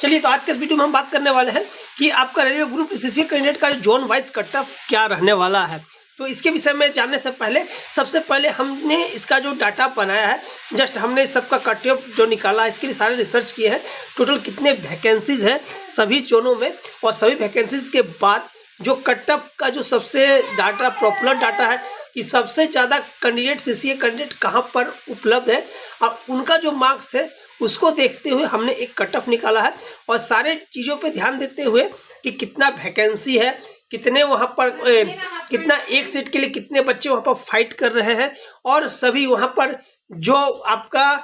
चलिए, तो आज के इस वीडियो में हम बात करने वाले हैं कि आपका रेलवे ग्रुप सीसीए कैंडिडेट का जोन वाइज कट ऑफ क्या रहने वाला है। तो इसके विषय में जानने से पहले सबसे पहले हमने इसका जो डाटा बनाया है, जस्ट हमने इस सबका कट ऑफ जो निकाला है, इसके लिए सारे रिसर्च किए हैं, टोटल कितने वैकेंसीज हैं सभी जोनों में, और सभी वैकेंसीज के बाद जो कट ऑफ का जो सबसे डाटा पॉपुलर डाटा है कि सबसे ज़्यादा कैंडिडेट सीसीए कैंडिडेट कहाँ पर उपलब्ध है और उनका जो मार्क्स है उसको देखते हुए हमने एक कट ऑफ निकाला है। और सारे चीज़ों पे ध्यान देते हुए कि कितना वैकेंसी है, कितने वहाँ पर कितना एक सीट के लिए कितने बच्चे वहाँ पर फाइट कर रहे हैं, और सभी वहाँ पर जो आपका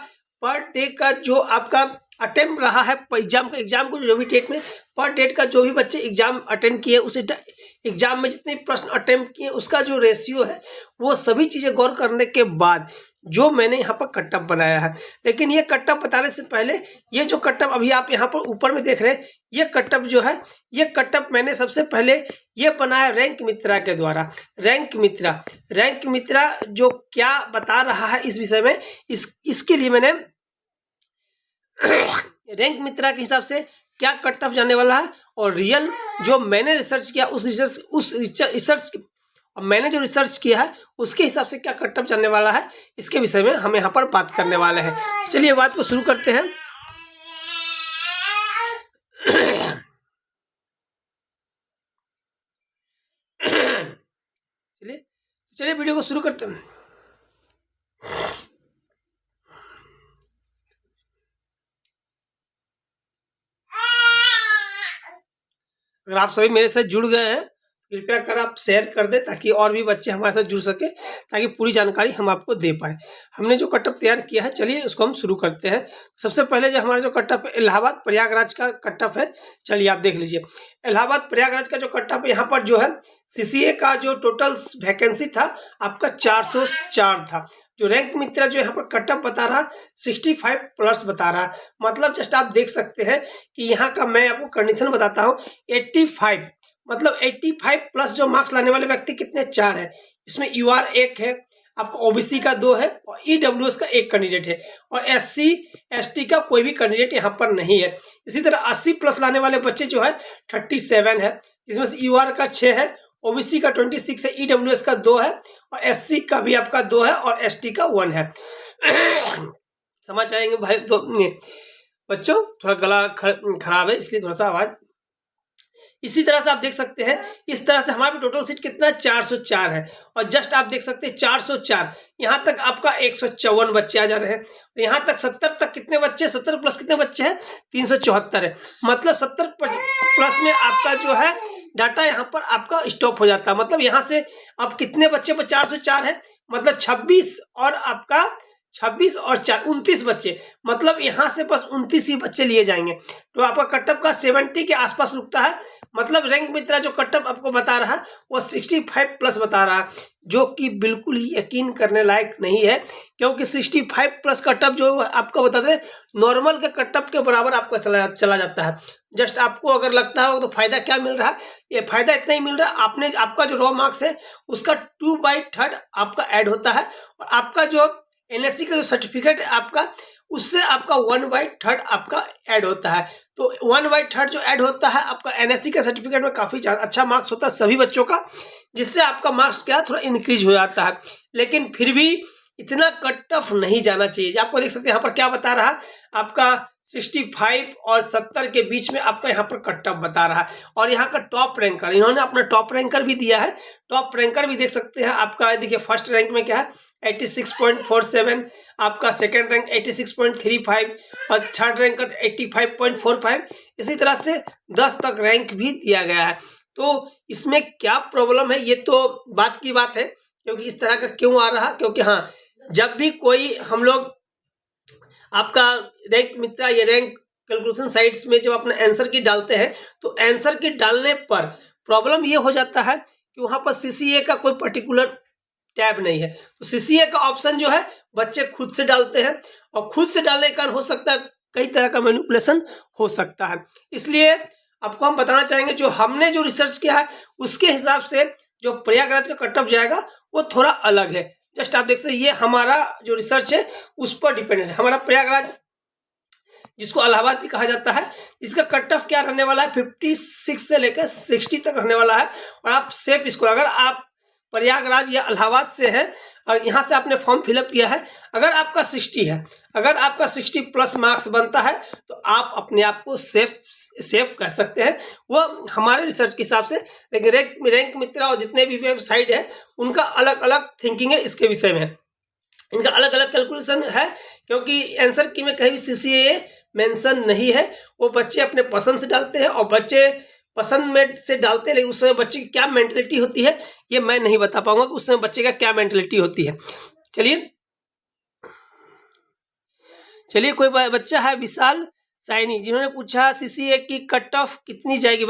पर डे का जो आपका अटेम्प्ट रहा है एग्जाम को जो भी डेट में पर डेट का जो भी बच्चे एग्जाम अटेंड किए, उस एग्जाम में जितने प्रश्न अटेम्प्ट किए उसका जो रेशियो है, वो सभी चीज़ें गौर करने के बाद जो मैंने यहाँ पर कट ऑफ बनाया है। लेकिन ये कट ऑफ बताने से पहले ये जो कट ऑफ अभी आप यहाँ पर ऊपर में देख रहे हैं, ये कट ऑफ जो है, ये कट ऑफ मैंने सबसे पहले ये बनाया रैंक मित्रा के द्वारा। रैंक मित्रा जो क्या बता रहा है इस विषय में, इसके लिए मैंने रैंक मित्रा के हिसाब से क्या कट ऑफ जाने वाला है और रियल जो मैंने रिसर्च किया उस रिसर्च मैंने जो रिसर्च किया है उसके हिसाब से क्या कट ऑफ जाने वाला है, इसके विषय में हम यहाँ पर बात करने वाले हैं। चलिए बात को शुरू करते हैं। चलिए वीडियो को शुरू करते हैं। अगर आप सभी मेरे साथ जुड़ गए हैं कृपया कर आप शेयर कर दें ताकि और भी बच्चे हमारे साथ जुड़ सके, ताकि पूरी जानकारी हम आपको दे पाए। हमने जो कट ऑफ तैयार किया है, चलिए उसको हम शुरू करते हैं। सबसे पहले जो हमारा जो कट ऑफ इलाहाबाद प्रयागराज का कट ऑफ है, चलिए आप देख लीजिए। इलाहाबाद प्रयागराज का जो कट ऑफ यहाँ पर जो है सीसीए का जो टोटल वैकेंसी था आपका 404 था। जो रैंक मित्रा जो यहाँ पर कट ऑफ बता रहा 65 प्लस बता रहा, मतलब जस्ट आप देख सकते हैं कि यहाँ का मैं आपको कंडीशन बताता हूँ। 85 मतलब 85 प्लस जो मार्क्स लाने वाले व्यक्ति कितने 4 है, इसमें यूआर 1 है, आपका ओबीसी का 2 है और ईडब्ल्यूएस का 1 कैंडिडेट है, और एससी एसटी का कोई भी कैंडिडेट यहाँ पर नहीं है। इसी तरह 80 प्लस लाने वाले बच्चे जो है 37 है, जिसमें से यूआर का 6 है, ओबीसी का 26 है, ईडब्ल्यूएस का 2 है और एससी का भी आपका 2 है और एसटी का 1 है। समझ आएंगे भाई? तो बच्चों थोड़ा गला खराब है इसलिए थोड़ा सा आवाज। इसी तरह से आप देख सकते हैं, इस तरह से हमारे टोटल सीट कितना 404 है, और जस्ट आप देख सकते हैं 404 यहाँ तक आपका 154 बच्चे आ जा रहे हैं, यहाँ तक 70 तक कितने बच्चे, 70 प्लस कितने बच्चे हैं 374 है। मतलब 70 प्लस में आपका जो है डाटा यहाँ पर आपका स्टॉप हो जाता है। मतलब यहाँ से अब कितने बच्चे पर 404 है, मतलब 26 और आपका 26 और 4 29 बच्चे, मतलब यहाँ से बस 29 ही बच्चे लिए जाएंगे तो आपका कट ऑफ का 70 के आसपास रुकता है। मतलब रैंक मित्रा जो कट ऑफ आपको बता रहा है वो 65 प्लस बता रहा है, जो कि बिल्कुल ही यकीन करने लायक नहीं है, क्योंकि 65 प्लस कट ऑफ जो आपको बताते हैं नॉर्मल के कट ऑफ के बराबर आपका चला जाता है। जस्ट आपको अगर लगता हो तो फायदा क्या मिल रहा है, ये फायदा इतना ही मिल रहा है, आपने आपका जो रॉ मार्क्स है उसका 2/3 आपका ऐड होता है, और आपका जो एनएससी का जो सर्टिफिकेट है आपका, उससे आपका 1/3 आपका ऐड होता है। तो 1/3 जो ऐड होता है आपका एनएससी का सर्टिफिकेट में काफ़ी अच्छा मार्क्स होता है सभी बच्चों का, जिससे आपका मार्क्स क्या थोड़ा इंक्रीज हो जाता है। लेकिन फिर भी इतना कट ऑफ नहीं जाना चाहिए। आपको देख सकते हैं यहाँ पर क्या बता रहा है, आपका 65 और 70 के बीच में आपका यहाँ पर कट ऑफ बता रहा है। और यहाँ का टॉप रैंकर, इन्होंने अपना टॉप रैंकर भी दिया है, टॉप रैंकर भी देख सकते हैं आपका। देखिए फर्स्ट रैंक में क्या है 86.47, आपका सेकेंड रैंक 86.35 और थर्ड रैंक 85.45। इसी तरह से 10 तक रैंक भी दिया गया है। तो इसमें क्या प्रॉब्लम है, ये तो बात की बात है, क्योंकि इस तरह का क्यों आ रहा, क्योंकि हाँ जब भी कोई हम लोग आपका रैंक मित्रा या रैंक कैलकुलेशन साइट्स में जब अपना आंसर की डालते हैं तो आंसर की डालने पर प्रॉब्लम ये हो जाता है कि वहाँ पर सीसीए का कोई पर्टिकुलर टैब नहीं है। तो सीसीए का ऑप्शन जो है बच्चे खुद से डालते हैं, और खुद से डालने का हो सकता है कई तरह का मैनिपुलेशन हो सकता है। इसलिए आपको हम बताना चाहेंगे जो हमने जो रिसर्च किया है उसके हिसाब से जो प्रयागराज का कट ऑफ जाएगा वो थोड़ा अलग है। जस्ट आप देख सकते हैं ये हमारा जो रिसर्च है उस पर डिपेंडेंट है। हमारा प्रयागराज जिसको इलाहाबाद भी कहा जाता है। इसका कट ऑफ क्या रहने वाला है, 56 से लेकर 60 तक रहने वाला है। और आप सेफ स्कोर, अगर आप प्रयागराज या इलाहाबाद से है और यहाँ से आपने फॉर्म फिलअप किया है, अगर आपका 60 है, अगर आपका 60 प्लस मार्क्स बनता है तो आप अपने आप को सेफ कह सकते हैं, वो हमारे रिसर्च के हिसाब से। लेकिन रैंक मित्रा और जितने भी वेबसाइट है उनका अलग अलग थिंकिंग है इसके विषय में, इनका अलग अलग कैलकुलेशन है, क्योंकि आंसर की में कहीं भी CCAA मेंशन नहीं है। वो बच्चे अपने पसंद से डालते हैं और बच्चे पसंद में से डालते हैं, लेकिन उस समय बच्चे की क्या मेंटलिटी होती है ये मैं नहीं बता पाऊंगा कि उस समय बच्चे का क्या मेंटलिटी होती है। चलिए कोई बच्चा है विशाल साइनी, जिन्होंने पूछा CCA की कट ऑफ कितनी जाएगी।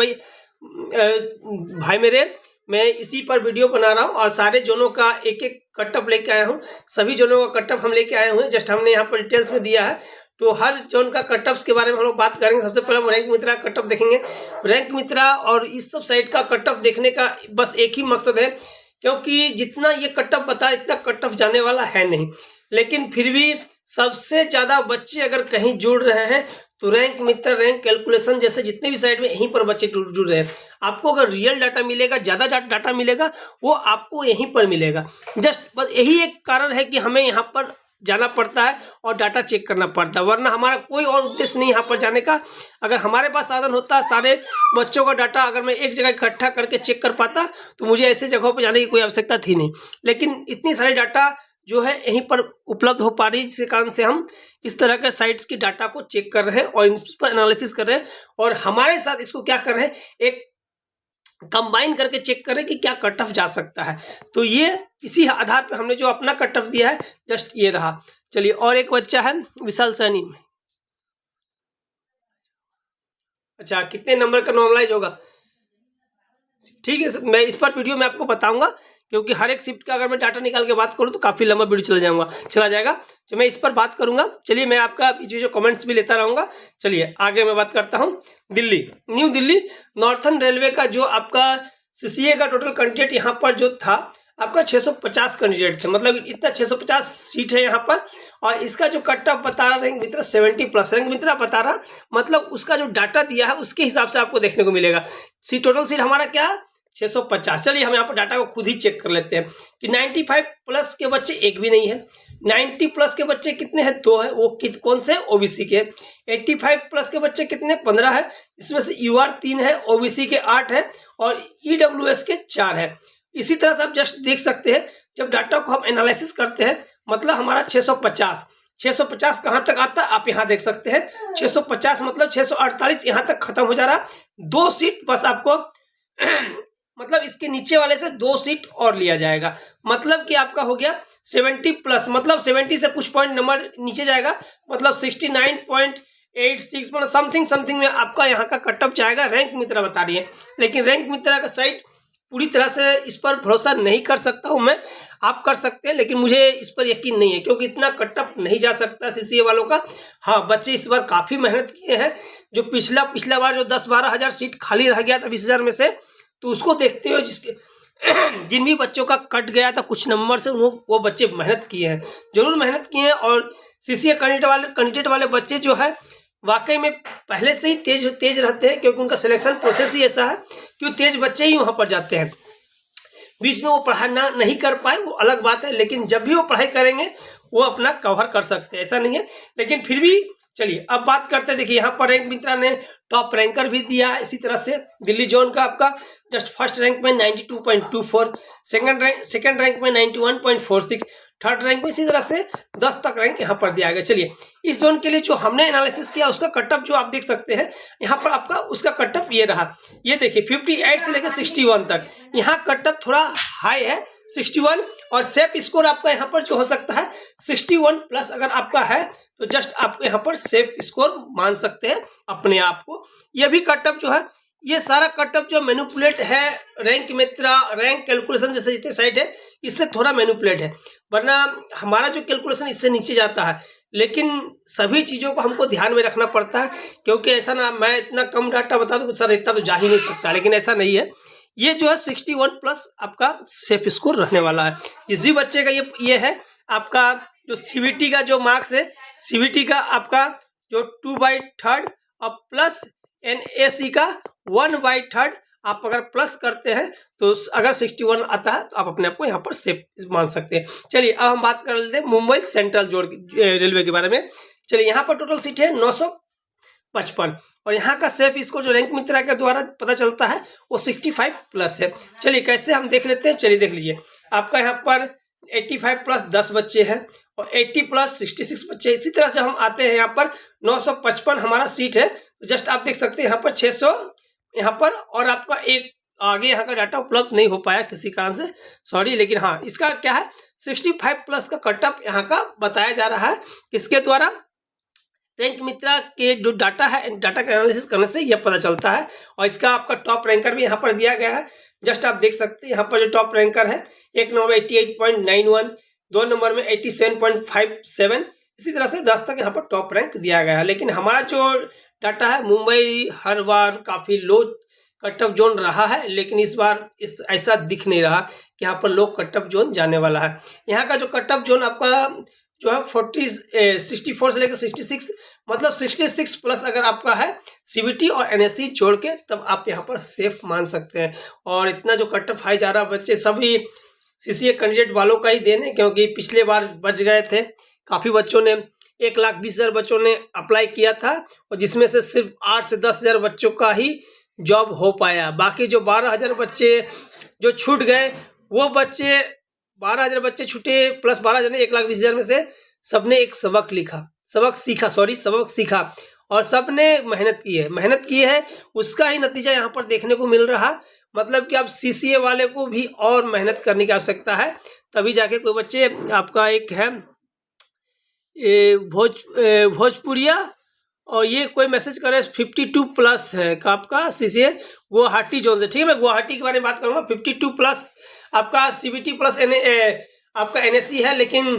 भाई मेरे, मैं इसी पर वीडियो बना रहा हूँ और सारे जोनों का एक एक कट ऑफ लेके आया हूँ। सभी जोनों का कट ऑफ हम लेके आए हुए हैं, जस्ट हमने यहाँ पर डिटेल्स में दिया है। तो हर जोन का कट ऑफ्स के बारे में हम लोग बात करेंगे। सबसे पहले हम रैंक मित्रा कट ऑफ देखेंगे। रैंक मित्रा और इस सब साइट का कट ऑफ देखने का बस एक ही मकसद है, क्योंकि जितना ये कट ऑफ बता इतना कट ऑफ जाने वाला है नहीं, लेकिन फिर भी सबसे ज़्यादा बच्चे अगर कहीं जुड़ रहे हैं तो रैंक मित्र, रैंक कैलकुलेशन जैसे जितने भी साइट में यहीं पर बच्चे जुड़ रहे हैं। आपको अगर रियल डाटा मिलेगा, ज़्यादा डाटा मिलेगा, वो आपको यहीं पर मिलेगा। जस्ट बस यही एक कारण है कि हमें यहाँ पर जाना पड़ता है और डाटा चेक करना पड़ता है, वरना हमारा कोई और उद्देश्य नहीं यहाँ पर जाने का। अगर हमारे पास साधन होता सारे बच्चों का डाटा अगर मैं एक जगह इकट्ठा करके चेक कर पाता तो मुझे ऐसे जगहों पर जाने की कोई आवश्यकता थी नहीं। लेकिन इतनी सारी डाटा जो है यहीं पर उपलब्ध हो पा रही है, जिसके कारण से हम इस तरह के साइट्स की डाटा को चेक कर रहे हैं और इन पर एनालिसिस कर रहे हैं, और हमारे साथ इसको क्या कर रहे हैं, एक कंबाइन करके चेक करें कि क्या कट ऑफ जा सकता है। तो ये इसी आधार पर हमने जो अपना कट ऑफ दिया है जस्ट ये रहा। चलिए, और एक बच्चा है विशाल सैनी, अच्छा कितने नंबर का नॉर्मलाइज होगा, ठीक है मैं इस पर वीडियो में आपको बताऊंगा, क्योंकि हर एक शिफ्ट का अगर मैं डाटा निकाल के बात करूं तो काफ़ी लंबा वीडियो चला जाएगा, तो मैं इस पर बात करूंगा। चलिए, मैं आपका बीच में जो कमेंट्स भी लेता रहूंगा। चलिए आगे मैं बात करता हूं। Delhi, new Delhi northern railway का जो आपका CCA का टोटल कैंडिडेट यहाँ पर जो था आपका 650 कैंडिडेट थे, मतलब इतना 650 सीट है यहाँ पर। और इसका जो कट ऑफ बता रहा रैंक मित्रा 70 प्लस रैंक मित्रा बता रहा, मतलब उसका जो डाटा दिया है उसके हिसाब से आपको देखने को मिलेगा। टोटल सीट हमारा क्या 650। चलिए हम यहाँ पर डाटा को खुद ही चेक कर लेते हैं कि 95 प्लस के बच्चे एक भी नहीं है। 90 प्लस के बच्चे कितने हैं, 2 है, वो कौन से OBC के। 85 प्लस के बच्चे कितने, 15 है, इसमें से UR 3 है, OBC के 8 है और EWS के 4 है। इसी तरह से आप जस्ट देख सकते हैं, जब डाटा को हम एनालिसिस करते हैं मतलब हमारा 650 कहाँ तक आता है आप यहाँ देख सकते हैं। 650 मतलब 648 यहाँ तक खत्म हो जा रहा। 2 सीट बस आपको मतलब इसके नीचे वाले से 2 सीट और लिया जाएगा, मतलब कि आपका हो गया 70 प्लस, मतलब 70 से कुछ पॉइंट नंबर नीचे जाएगा, मतलब 69.86 मतलब समथिंग में आपका यहाँ का कट ऑफ जाएगा। रैंक मित्रा बता रही है, लेकिन रैंक मित्रा का साइट पूरी तरह से इस पर भरोसा नहीं कर सकता हूं मैं, आप कर सकते हैं, लेकिन मुझे इस पर यकीन नहीं है, क्योंकि इतना कट ऑफ नहीं जा सकता CCA वालों का। हाँ, बच्चे इस बार काफ़ी मेहनत किए हैं। जो पिछला बार जो 10-12 हज़ार सीट खाली रह गया था 20,000 में से, तो उसको देखते हुए जिन भी बच्चों का कट गया था कुछ नंबर से, वो बच्चे मेहनत किए हैं, जरूर मेहनत किए हैं। और CCA कैंडिडेट वाले बच्चे जो है वाकई में पहले से ही तेज रहते हैं, क्योंकि उनका सिलेक्शन प्रोसेस ही ऐसा है कि तेज बच्चे ही वहाँ पर जाते हैं। बीच में वो पढ़ाई नहीं कर पाए वो अलग बात है, लेकिन जब भी वो पढ़ाई करेंगे वो अपना कवर कर सकते हैं, ऐसा नहीं है। लेकिन फिर भी चलिए अब बात करते हैं। देखिए यहाँ पर रैंक मित्रा ने टॉप रैंकर भी दिया, इसी तरह से दिल्ली जोन का आपका जस्ट फर्स्ट रैंक में 92.24, सेकंड रैंक में 91.46, थर्ड रैंक में इसी तरह से 10 तक रैंक यहाँ पर दिया गया। चलिए इस जोन के लिए जो हमने एनालिसिस किया उसका कट ऑफ जो आप देख सकते हैं यहाँ पर आपका उसका कट ऑफ ये रहा। ये देखिए 58 से लेकर 61 तक यहाँ कट ऑफ थोड़ा हाई है 61, और सेफ स्कोर आपका यहाँ पर जो हो सकता है 61 प्लस अगर आपका है तो जस्ट आपको यहाँ पर सेफ स्कोर मान सकते हैं अपने आप को। ये भी कट ऑफ जो है ये सारा कट ऑफ जो मैनिपुलेट है रैंक मित्रा, रैंक कैलकुलेशन जैसे जितने साइट है इससे थोड़ा मैनिपुलेट है, वरना हमारा जो कैलकुलेशन इससे नीचे जाता है। लेकिन सभी चीज़ों को हमको ध्यान में रखना पड़ता है, क्योंकि ऐसा ना मैं इतना कम डाटा बता दूँ सर इतना तो जा ही नहीं सकता, लेकिन ऐसा नहीं है। ये जो है 61 प्लस आपका सेफ स्कोर रहने वाला है। जिस भी बच्चे का ये है आपका जो CBT का जो मार्क्स है, CBT का आपका जो 2/3 और प्लस NAC का 1/3 आप अगर प्लस करते हैं तो अगर 61 आता है तो आप अपने आप को यहाँ पर सेफ मान सकते हैं। चलिए अब हम बात कर लेते हैं मुंबई सेंट्रल जोड़ रेलवे के बारे में। चलिए यहाँ पर टोटल सीट है 955 और यहाँ का सेफ इसको जो रैंक मित्रा के द्वारा पता चलता है वो 65 प्लस है। चलिए कैसे हम देख लेते हैं, चलिए देख लीजिए। आपका यहाँ पर 85 प्लस 10 बच्चे हैं और 80 प्लस 66 बच्चे। इसी तरह से हम आते हैं यहाँ पर 955 हमारा सीट है। तो जस्ट आप देख सकते हैं यहाँ पर 600 यहाँ पर, और आपका एक आगे यहाँ का डाटा उपलब्ध नहीं हो पाया किसी कारण से, सॉरी। लेकिन हाँ, इसका क्या है 65 प्लस का कट ऑफ यहाँ का बताया जा रहा है। इसके द्वारा रैंक मित्रा के जो डाटा है, डाटा का एनालिसिस करने से यह पता चलता है। और इसका आपका टॉप रैंकर भी यहाँ पर दिया गया है। जस्ट आप देख सकते हैं यहाँ पर जो टॉप रैंकर है, एक नंबर 88.91, 2 नंबर में 87.57, इसी तरह से 10 तक यहाँ पर टॉप रैंक दिया गया है। लेकिन हमारा जो डाटा है, मुंबई हर बार काफ़ी लो कट ऑफ जोन रहा है, लेकिन इस बार ऐसा दिख नहीं रहा कि यहाँ पर लो कट ऑफ जोन जाने वाला है। यहाँ का जो कट ऑफ जोन आपका जो है 64 से लेकर 66, मतलब 66 प्लस अगर आपका है CBT और NSC जोड़ के, तब आप यहाँ पर सेफ मान सकते हैं। और इतना जो कट ऑफ हाई जा रहा, बच्चे सभी CCA कैंडिडेट वालों का ही देने, क्योंकि पिछले बार बच गए थे। काफ़ी बच्चों ने 1,20,000 बच्चों ने अप्लाई किया था और जिसमें से सिर्फ 8 से 10,000 बच्चों का ही जॉब हो पाया। बाकी जो 12,000 बच्चे जो छूट गए, वो बच्चे 12,000 बच्चे छूटे प्लस 12,000 ने 1,20,000 में से सबने एक सबक सीखा और सबने मेहनत की है। उसका ही नतीजा यहाँ पर देखने को मिल रहा। मतलब कि अब CCA वाले को भी और मेहनत करने की आवश्यकता है, तभी जाके कोई बच्चे आपका एक है भोजपुरिया, और ये कोई मैसेज करे 52 प्लस है का आपका CCA गुवाहाटी जोन से। ठीक है, मैं गुवाहाटी के बारे में बात करूँगा। 52 प्लस आपका CBT प्लस आपका NSC है, लेकिन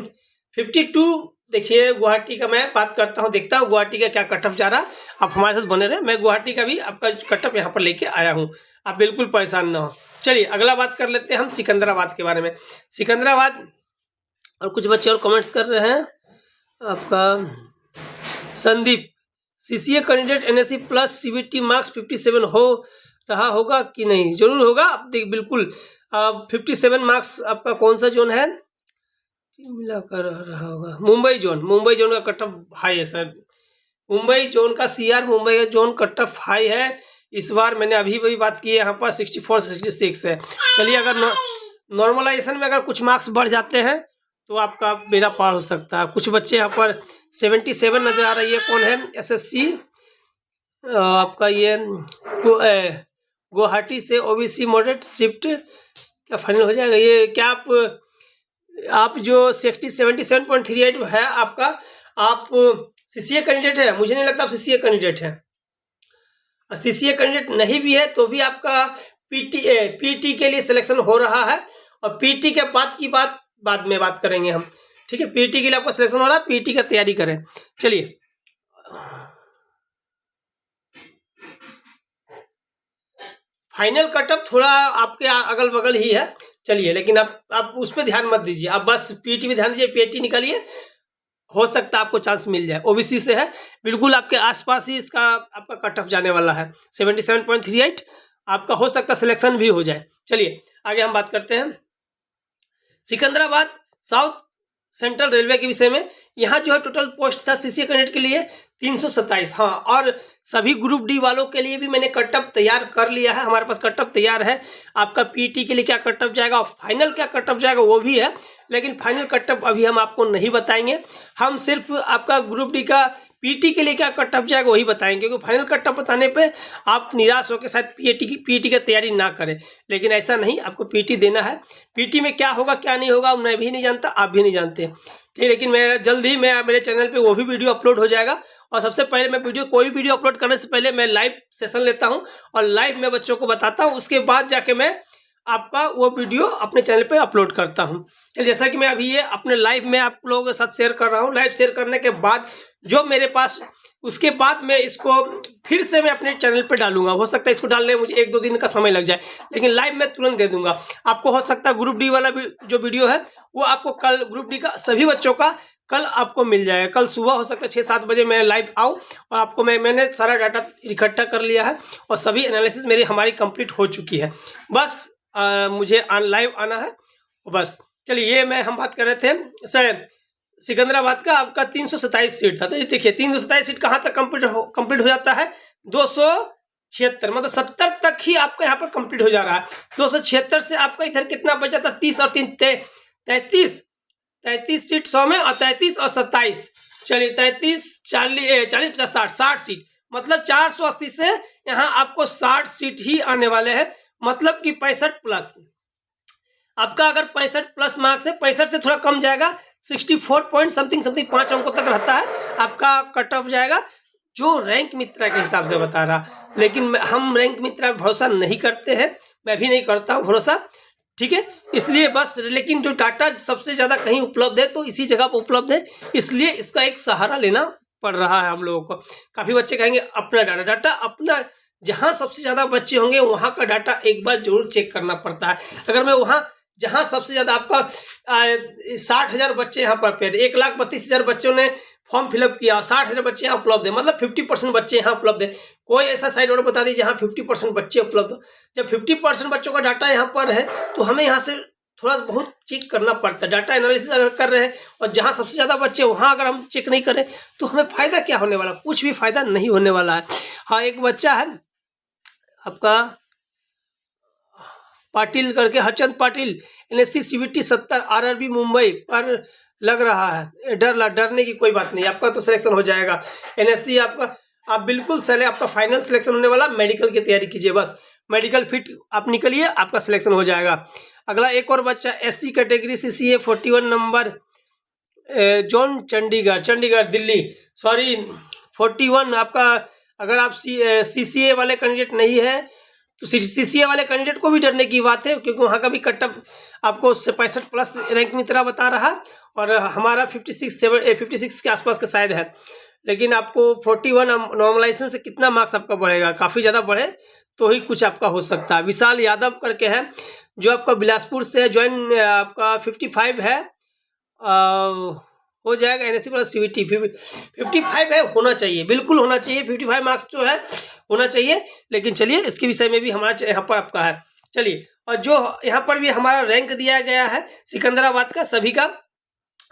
52 देखिए गुवाहाटी का मैं बात करता हूँ, देखता हूँ गुवाहाटी का क्या कट ऑफ जा रहा। आप हमारे साथ बने रहे, मैं गुवाहाटी का भी आपका कट ऑफ यहाँ पर लेके आया हूँ, आप बिल्कुल परेशान ना हो। चलिए अगला बात कर लेते हैं हम सिकंदराबाद के बारे में। सिकंदराबाद, और कुछ बच्चे और कमेंट्स कर रहे हैं। आपका Sandeep, CCA candidate NSC plus CBT marks 57 हो रहा होगा कि नहीं? जरूर होगा, आप देख बिल्कुल 57 मार्क्स आपका कौन सा जोन है मिला कर रहा होगा? मुंबई जोन का कट ऑफ हाई है सर। मुंबई जोन का CR Mumbai zone cut off high है। इस बार मैंने अभी भी बात की है, यहाँ पर 64 से 66 है। चलिए अगर नॉर्मलाइजेशन में अगर कुछ मार्क्स बढ़ जाते हैं तो आपका बेड़ा पार हो सकता है। कुछ बच्चे यहाँ पर 77 नजर आ रही है। कौन है? SSC आपका ये गुवाहाटी से OBC मॉडरेट शिफ्ट क्या फाइनल हो जाएगा? ये क्या आप जो 77.38 है आपका, आप CCA कैंडिडेट है? मुझे नहीं लगता आप CCA कैंडिडेट है। CCA कैंडिडेट नहीं भी है तो भी आपका PT के लिए सिलेक्शन हो रहा है, और PT के बाद की बात बाद में बात करेंगे हम। ठीक है, PT के लिए आपका सिलेक्शन हो रहा है, PT का तैयारी करें। चलिए फाइनल कटअप थोड़ा आपके अगल बगल ही है। चलिए, लेकिन आप उस पर ध्यान मत दीजिए, आप बस PT में ध्यान दीजिए। PT निकालिए, हो सकता है आपको चांस मिल जाए। OBC से है, बिल्कुल आपके आसपास ही इसका आपका कट ऑफ जाने वाला है 77.38। आपका हो सकता है सिलेक्शन भी हो जाए। चलिए आगे हम बात करते हैं सिकंदराबाद साउथ सेंट्रल रेलवे के विषय में। यहाँ जो है टोटल पोस्ट था CCA कैंडिडेट के लिए 327। हाँ, और सभी ग्रुप D वालों के लिए भी मैंने कट ऑफ तैयार कर लिया है। हमारे पास कट ऑफ तैयार है। आपका PT के लिए क्या कट ऑफ जाएगा और फाइनल क्या कट ऑफ जाएगा वो भी है, लेकिन फाइनल कट ऑफ अभी हम आपको नहीं बताएंगे। हम सिर्फ आपका ग्रुप D का PT के लिए क्या कट ऑफ जाएगा वही बताएंगे, क्योंकि फाइनल कट ऑफ बताने पे आप निराश होकर शायद PT की तैयारी ना करें। लेकिन ऐसा नहीं, आपको PT देना है। PT में क्या होगा क्या नहीं होगा मैं भी नहीं जानता, आप भी नहीं जानते। ठीक, लेकिन मैं जल्द ही मेरे चैनल पे वो भी वीडियो अपलोड हो जाएगा। और सबसे पहले मैं कोई वीडियो अपलोड करने से पहले मैं लाइव सेशन लेता हूं और लाइव में बच्चों को बताता हूं। उसके बाद जाके मैं आपका वो वीडियो अपने चैनल पे अपलोड करता हूँ। चलिए, जैसा कि मैं अभी ये अपने लाइव में आप लोगों के साथ शेयर कर रहा हूँ, लाइव शेयर करने के बाद जो मेरे पास, उसके बाद मैं इसको फिर से मैं अपने चैनल पे डालूंगा। हो सकता है इसको डालने में मुझे 1-2 दिन का समय लग जाए, लेकिन लाइव में तुरंत दे दूंगा आपको। हो सकता है ग्रुप डी वाला भी जो वीडियो है वो आपको कल, ग्रुप डी का सभी बच्चों का कल आपको मिल जाएगा। कल सुबह हो सकता है 6-7 बजे मैं लाइव आऊँ और आपको मैंने सारा डाटा इकट्ठा कर लिया है और सभी एनालिसिस हमारी कंप्लीट हो चुकी है। बस मुझे लाइव आना है बस। चलिए, ये हम बात कर रहे थे सर, सिकंदराबाद का आपका 327 सीट था। तो ये देखिए 327 सीट कहाँ तक कंप्लीट हो जाता है, 276, मतलब 70 तक ही आपका यहाँ पर कंप्लीट हो जा रहा है। 276 से आपका इधर कितना बचा था, 30 और 3 33 सीट 100 में, और 33 और 27, चलिए 33 40 50 60 सीट, मतलब 480 से यहाँ आपको 60 सीट ही आने वाले हैं। मतलब कि 65 प्लस आपका, अगर 65 प्लस मार्क्स है, 65 से थोड़ा कम जाएगा, 64 पॉइंट समथिंग 5 अंकों तक रहता है आपका कट ऑफ जाएगा, जो रैंक मित्रा के हिसाब से बता रहा। लेकिन हम रैंक मित्रा पर भरोसा नहीं करते हैं, मैं भी नहीं करता हूँ भरोसा, ठीक है। इसलिए बस, लेकिन जो डाटा सबसे ज़्यादा कहीं उपलब्ध है तो इसी जगह पर उपलब्ध है, इसलिए इसका एक सहारा लेना पड़ रहा है हम लोगों को। काफ़ी बच्चे कहेंगे अपना डाटा अपना, जहाँ सबसे ज़्यादा बच्चे होंगे वहाँ का डाटा एक बार जरूर चेक करना पड़ता है। अगर मैं वहाँ जहाँ सबसे ज़्यादा आपका 60,000 बच्चे यहाँ पर 1,32,000 बच्चों ने फॉर्म फिलअप किया, 60,000 बच्चे यहाँ उपलब्ध है, मतलब 50% बच्चे यहाँ उपलब्ध है। कोई ऐसा साइट और बता दीजिए जहाँ 50% बच्चे उपलब्ध हो। जब 50% बच्चों का डाटा यहाँ पर है तो हमें यहाँ से थोड़ा बहुत चेक करना पड़ता है। डाटा एनालिसिस अगर कर रहे हैं और जहाँ सबसे ज़्यादा बच्चे वहाँ अगर हम चेक नहीं करें तो हमें फ़ायदा क्या होने वाला, कुछ भी फ़ायदा नहीं होने वाला है। हाँ, एक बच्चा है आपका पाटिल करके, Harchand Patil, NSC CBT 70 RRB Mumbai पर लग रहा है। डरने की कोई बात नहीं, आपका तो सिलेक्शन हो जाएगा। NSC आपका, आप बिल्कुल आपका फाइनल सिलेक्शन होने वाला। मेडिकल की तैयारी कीजिए, बस मेडिकल फिट आप निकलिए, आपका सिलेक्शन हो जाएगा। अगला एक और बच्चा SC category CCA 41 number, John Chandigarh Delhi, sorry 41 आपका। अगर आप CCA वाले कैंडिडेट नहीं है तो CCA वाले कैंडिडेट को भी डरने की बात है, क्योंकि वहाँ का भी कट ऑफ आपको 65 प्लस रैंक मित्रा बता रहा, और हमारा 56 के आसपास का शायद है। लेकिन आपको 41 नॉर्मलाइजेशन से कितना मार्क्स आपका बढ़ेगा, काफ़ी ज़्यादा बढ़े तो ही कुछ आपका हो सकता है। विशाल यादव करके है जो आपका बिलासपुर से ज्वाइन, आपका 55 है, हो जाएगा। NSC प्लस CBT 55 है, होना चाहिए, बिल्कुल होना चाहिए। 55 मार्क्स जो है होना चाहिए। लेकिन चलिए, इसके विषय में भी हमारा यहाँ पर आपका है। चलिए, और जो यहाँ पर भी हमारा रैंक दिया गया है सिकंदराबाद का, सभी का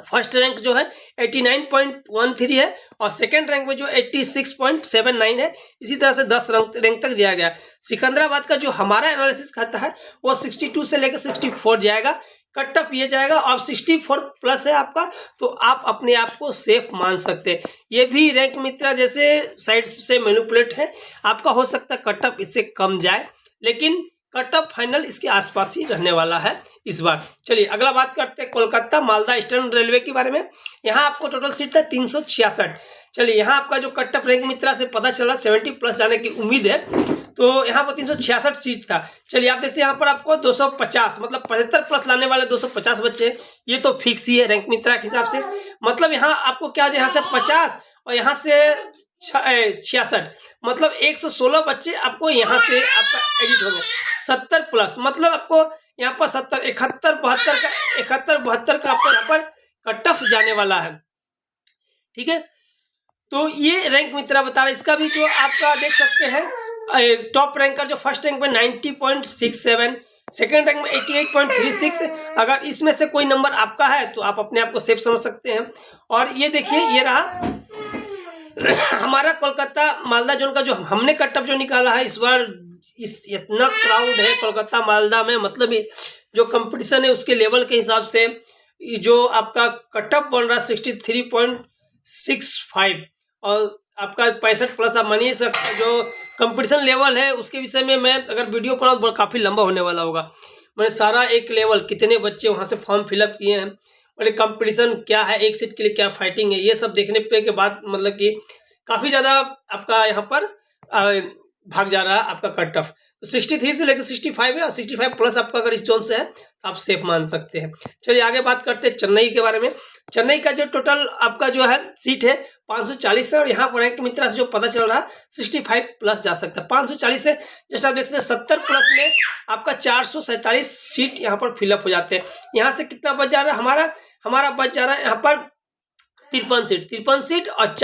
फर्स्ट रैंक जो है 89.13 है, और सेकंड रैंक में जो 86.79 है। इसी तरह से 10 रैंक तक दिया गया है। सिकंदराबाद का जो हमारा एनालिसिस खाता है वो 62 से लेकर 64 जाएगा, कट ऑफ ये जाएगा। अब 64 प्लस है आपका, तो आप अपने आप को सेफ मान सकते हैं। ये भी रैंक मित्रा जैसे साइट से मैनिपुलेट है, आपका हो सकता है कट ऑफ इससे कम जाए, लेकिन कट ऑफ फाइनल इसके आसपास ही रहने वाला है इस बार। चलिए, अगला बात करते हैं कोलकाता मालदा ईस्टर्न रेलवे के बारे में। यहाँ आपको टोटल सीट था 366। चलिए, यहाँ आपका जो कट ऑफ रैंक मित्रा से पता चला 70 प्लस जाने की उम्मीद है, तो यहाँ पर 366 सीट था। चलिए, आप देखते हैं यहाँ पर आपको 250, मतलब 75 प्लस लाने वाले 250 बच्चे, ये तो फिक्स ही है रैंक मित्रा के हिसाब से। मतलब यहाँ आपको क्या, यहाँ से 50 और यहाँ से 66, मतलब 116 बच्चे आपको यहाँ से आपका एडिट होंगे। 70 प्लस, मतलब आपको यहाँ पर 70, 71, 72 का आपको यहाँ पर कट ऑफ जाने वाला है, ठीक है। तो ये रैंक मित्रा बता रहा है। इसका भी जो आपका देख सकते हैं, टॉप रैंकर जो फर्स्ट रैंक में 90.67, सेकेंड रैंक में 88.36। अगर इसमें से कोई नंबर आपका है तो आप अपने आप को सेफ समझ सकते हैं। और ये देखिए, ये रहा हमारा कोलकाता मालदा जोन का जो हमने कट ऑफ जो निकाला है इस बार। इतना क्राउड है कोलकाता मालदा में, मतलब जो कंपटीशन है उसके लेवल के हिसाब से जो आपका कट ऑफ बन रहा है 63.65, और आपका 65 प्लस। आप मानिए सर, जो कंपटीशन लेवल है उसके विषय में मैं अगर वीडियो बनाऊँ तो काफ़ी लंबा होने वाला होगा। मैंने सारा एक लेवल, कितने बच्चे वहाँ से फॉर्म फिलअप किए हैं और कंपटीशन क्या है, एक सीट के लिए क्या फाइटिंग है, ये सब देखने पे के बाद मतलब कि काफ़ी ज़्यादा आपका यहाँ पर भाग जा रहा है आपका कट ऑफ। तो 63 से लेकर 65 है और 65 प्लस आपका अगर इस जोन से है तो आप सेफ मान सकते हैं। चलिए आगे बात करते हैं चेन्नई के बारे में। चेन्नई का जो टोटल आपका जो है सीट है 540 है और यहाँ पर रैंक मित्रा से जो पता चल रहा है 65 प्लस जा सकता है। 540 से जैसे आप देख सकते हैं 70 प्लस में आपका 447 सीट यहाँ पर फिलअप हो जाते हैं। यहाँ से कितना बच जा रहा है हमारा बच जा रहा है यहाँ पर 53 सीट और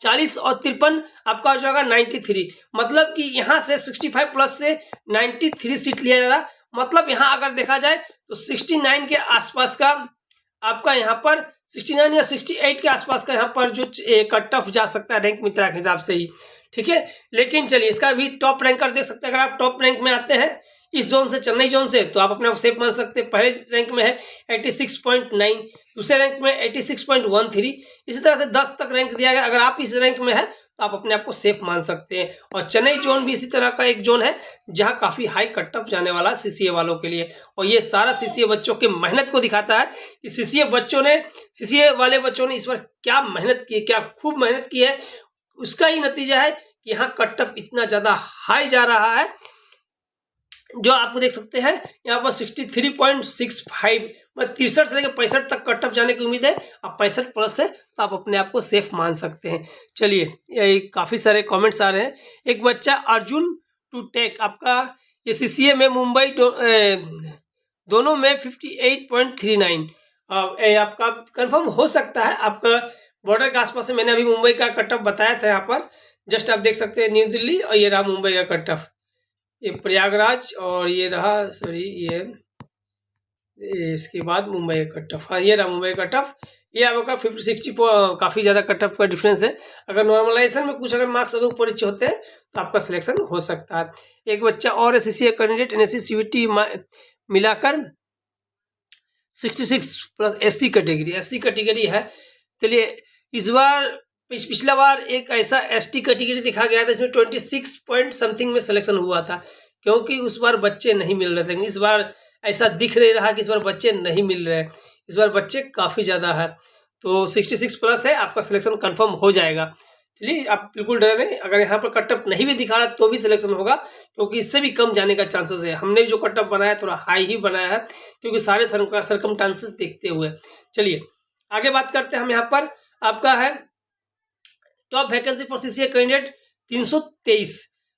40 और 53 आपका हो जाएगा 93। मतलब कि यहाँ से 65 प्लस से 93 सीट लिया जा रहा है। मतलब यहाँ अगर देखा जाए तो 69 के आसपास का आपका यहाँ पर 69 या 68 के आसपास का यहाँ पर जो कट ऑफ जा सकता है रैंक मित्रा के हिसाब से ही, ठीक है। लेकिन चलिए इसका भी टॉप रैंकर देख सकते हैं। अगर आप टॉप रैंक में आते हैं इस जोन से, चेन्नई जोन से, तो आप अपने आप सेफ मान सकते हैं। पहले रैंक में है 86.9, दूसरे रैंक में 86.13, इसी तरह से 10 तक रैंक दिया गया। अगर आप इस रैंक में है तो आप अपने आप को सेफ मान सकते हैं। और चेन्नई जोन भी इसी तरह का एक जोन है जहां काफी हाई कट ऑफ जाने वाला सीसीए वालों के लिए। और ये सारा सीसीए बच्चों की मेहनत को दिखाता है कि सीसीए वाले बच्चों ने इस बार क्या मेहनत की, क्या खूब मेहनत की है। उसका ही नतीजा है कि यहाँ कट ऑफ इतना ज्यादा हाई जा रहा है जो आपको देख सकते हैं यहाँ पर 63.65, मतलब 63 से लेकर 65 तक कट ऑफ जाने की उम्मीद है। अब 65 प्लस है तो आप अपने आप को सेफ मान सकते हैं। चलिए काफ़ी सारे कमेंट्स आ रहे हैं। एक बच्चा अर्जुन टू टेक आपका ये सीसीए में मुंबई दोनों में 58.39 आपका कंफर्म हो सकता है। आपका बॉर्डर के आसपास से मैंने अभी मुंबई का कट ऑफ बताया था। यहाँ पर जस्ट आप देख सकते हैं न्यू दिल्ली और ये रहा मुंबई का कट ऑफ, ये प्रयागराज और ये रहा ये इसके बाद मुंबई का कट ऑफ। हाँ ये रहा मुंबई का कट ऑफ। ये आपका 50-60 काफ़ी ज़्यादा कट ऑफ का डिफरेंस है। अगर नॉर्मलाइजेशन में कुछ अगर मार्क्स अगर ऊपर नीचे होते हैं तो आपका सिलेक्शन हो सकता है। एक बच्चा और सीसीए कैंडिडेट एनएससी सीवीटी मिलाकर 66 प्लस एससी कैटेगरी है। चलिए इस बार पिछला बार एक ऐसा एसटी कैटेगरी दिखा गया था इसमें 26 पॉइंट समथिंग में सिलेक्शन हुआ था, क्योंकि उस बार बच्चे नहीं मिल रहे थे। इस बार ऐसा दिख नहीं रहा कि इस बार बच्चे नहीं मिल रहे हैं, इस बार बच्चे काफ़ी ज़्यादा है। तो 66 प्लस है, आपका सिलेक्शन कंफर्म हो जाएगा। चलिए आप बिल्कुल डरे नहीं। अगर यहाँ पर कट ऑफ नहीं भी दिखा रहा तो भी सिलेक्शन होगा, क्योंकि इससे भी कम जाने का चांसेस है। हमने जो कट ऑफ बनाया थोड़ा हाई ही बनाया है, क्योंकि सारे सर्कमस्टांसेस देखते हुए। चलिए आगे बात करते हैं हम। यहाँ पर आपका है top vacancy for CCA candidate 323।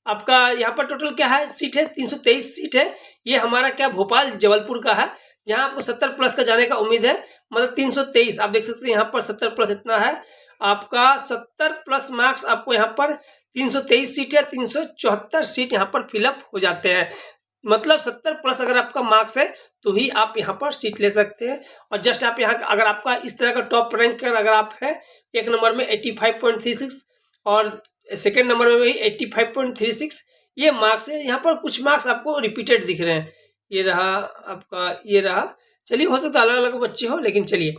आपका यहाँ पर टोटल क्या है सीट है 323 सीट है। ये हमारा क्या भोपाल जबलपुर का है, जहाँ आपको 70 प्लस का जाने का उम्मीद है। मतलब 323 आप देख सकते हैं यहाँ पर 70 प्लस इतना है। आपका 70 प्लस मार्क्स आपको यहाँ पर 323 सीट है, 374 सीट यहाँ पर फिलअप हो जाते हैं। मतलब 70 प्लस अगर आपका मार्क्स है तो ही आप यहाँ पर सीट ले सकते हैं। और जस्ट आप यहाँ अगर आपका इस तरह का टॉप रैंकर अगर आप है, एक नंबर में 85.36 और सेकेंड नंबर में भी 85.36 ये मार्क्स है। यहाँ पर कुछ मार्क्स आपको रिपीटेड दिख रहे हैं। ये रहा आपका, ये रहा। चलिए हो सकता है अलग अलग बच्चे हो, लेकिन चलिए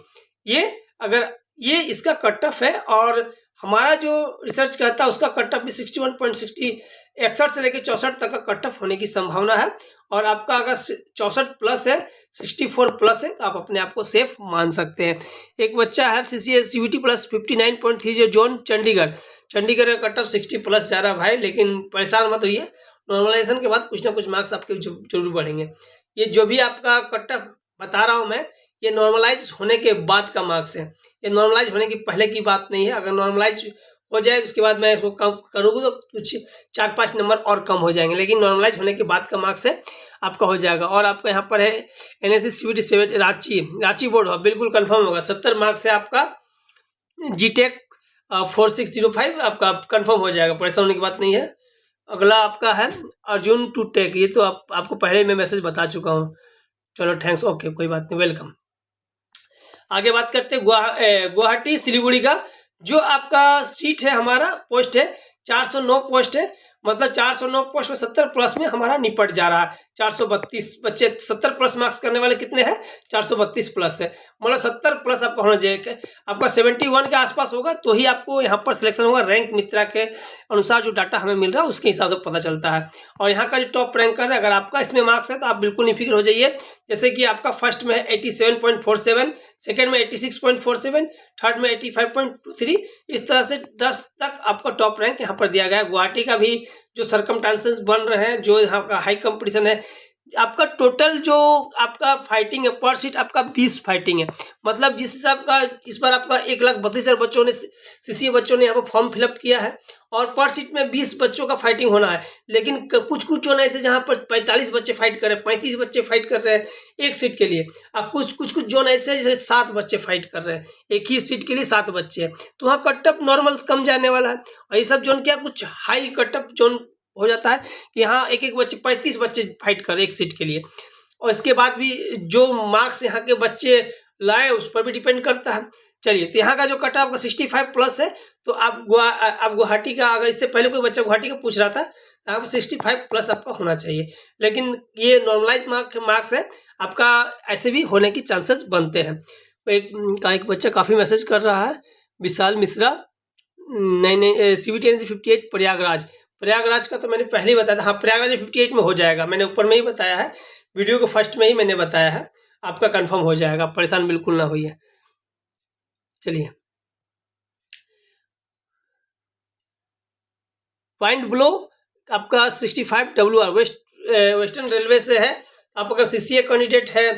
ये अगर ये इसका कट ऑफ है और हमारा जो रिसर्च कहता है उसका कट ऑफ भी 61.60 61 से लेकर 64 तक का कट ऑफ होने की संभावना है। और आपका अगर 64 प्लस है, 64 प्लस है, तो आप अपने आप को सेफ मान सकते हैं। एक बच्चा है CCA CVT plus 59.30 zone Chandigarh का कट ऑफ 60 प्लस जा रहा भाई, लेकिन परेशान मत होइए, नॉर्मलाइजेशन के बाद कुछ ना कुछ मार्क्स आपके जरूर बढ़ेंगे। ये जो भी आपका कट ऑफ बता रहा हूँ मैं, ये नॉर्मलाइज होने के बाद का मार्क्स है, ये नॉर्मलाइज होने की पहले की बात नहीं है। अगर नॉर्मलाइज हो जाए उसके बाद मैं इसको कम करूँगा तो कुछ 4-5 नंबर और कम हो जाएंगे, लेकिन नॉर्मलाइज होने के बाद का मार्क्स है आपका हो जाएगा। और आपका यहाँ पर है एनएससी सीवीटी 7 रांची बोर्ड हो, बिल्कुल कंफर्म होगा। 70 मार्क्स है आपका जीटेक 4605 आपका कंफर्म हो जाएगा, परेशान होने की बात नहीं है। अगला आपका है अर्जुन टू टेक, ये तो आपको पहले मैं मैसेज बता चुका हूँ। चलो थैंक्स, ओके कोई बात नहीं, वेलकम। आगे बात करते हैं गुवाहाटी सिलीगुड़ी का। जो आपका सीट है हमारा पोस्ट है 409 पोस्ट है। मतलब 409 पोस्ट में 70 प्लस में हमारा निपट जा रहा है। 432 बच्चे 70 प्लस मार्क्स करने वाले कितने हैं, 432 प्लस है। मतलब 70 प्लस आपका होना चाहिए। आपका 71 के आसपास होगा तो ही आपको यहाँ पर सिलेक्शन होगा। रैंक मित्रा के अनुसार जो डाटा हमें मिल रहा है उसके हिसाब से पता चलता है। और यहाँ का जो टॉप रैंकर है, अगर आपका इसमें मार्क्स है तो आप बिल्कुल निफिक्र हो जाइए। जैसे कि आपका फर्स्ट में है 87.47, सेकेंड में 86.47, थर्ड में 85.23, इस तरह से 10 तक आपका टॉप रैंक यहाँ पर दिया गया है। गुवाहाटी का भी जो सर्कमस्टांसेस बन रहे हैं, जो यहाँ का हाई कंपटीशन है, आपका टोटल जो आपका फाइटिंग है पर सीट आपका 20 फाइटिंग है। मतलब जिस हिसाब का इस बार आपका 1,32,000 बच्चों ने सीसीए बच्चों ने यहाँ पर फॉर्म फिलअप किया है और पर सीट में 20 बच्चों का फाइटिंग होना है। लेकिन कुछ कुछ जो है ऐसे जहाँ पर 45 बच्चे फाइट कर रहे हैं, 35 बच्चे फाइट कर रहे हैं एक सीट के लिए, अब कुछ जोन ऐसे जैसे 7 बच्चे फाइट कर रहे हैं, एक ही सीट के लिए 7 बच्चे हैं, तो वहाँ कटअप नॉर्मल कम जाने वाला है। और ये सब जोन क्या कुछ हाई कटअप जोन हो जाता है कि यहाँ एक बच्चे 35 बच्चे फाइट कर एक सीट के लिए। और इसके बाद भी जो मार्क्स यहाँ के बच्चे लाए उस पर भी डिपेंड करता है। चलिए, तो यहाँ का जो कट आपका 65 प्लस है, तो आप गुवाहाटी का, अगर इससे पहले कोई बच्चा गुवाहाटी का पूछ रहा था, तो आप 65 प्लस आपका होना चाहिए। लेकिन ये नॉर्मलाइज मार्क्स है, आपका ऐसे भी होने की चांसेस बनते हैं। तो एक बच्चा काफ़ी मैसेज कर रहा है, विशाल मिश्रा, नहीं CBT 58 प्रयागराज का तो मैंने पहले ही बताया था। हाँ, प्रयागराज 58 में हो जाएगा, मैंने ऊपर में ही बताया है, वीडियो के फर्स्ट में ही मैंने बताया है, आपका कंफर्म हो जाएगा, परेशान बिल्कुल ना होइए। चलिए, पॉइंट ब्लो आपका 65 WR वेस्टर्न रेलवे से है। आप अगर CCA कैंडिडेट है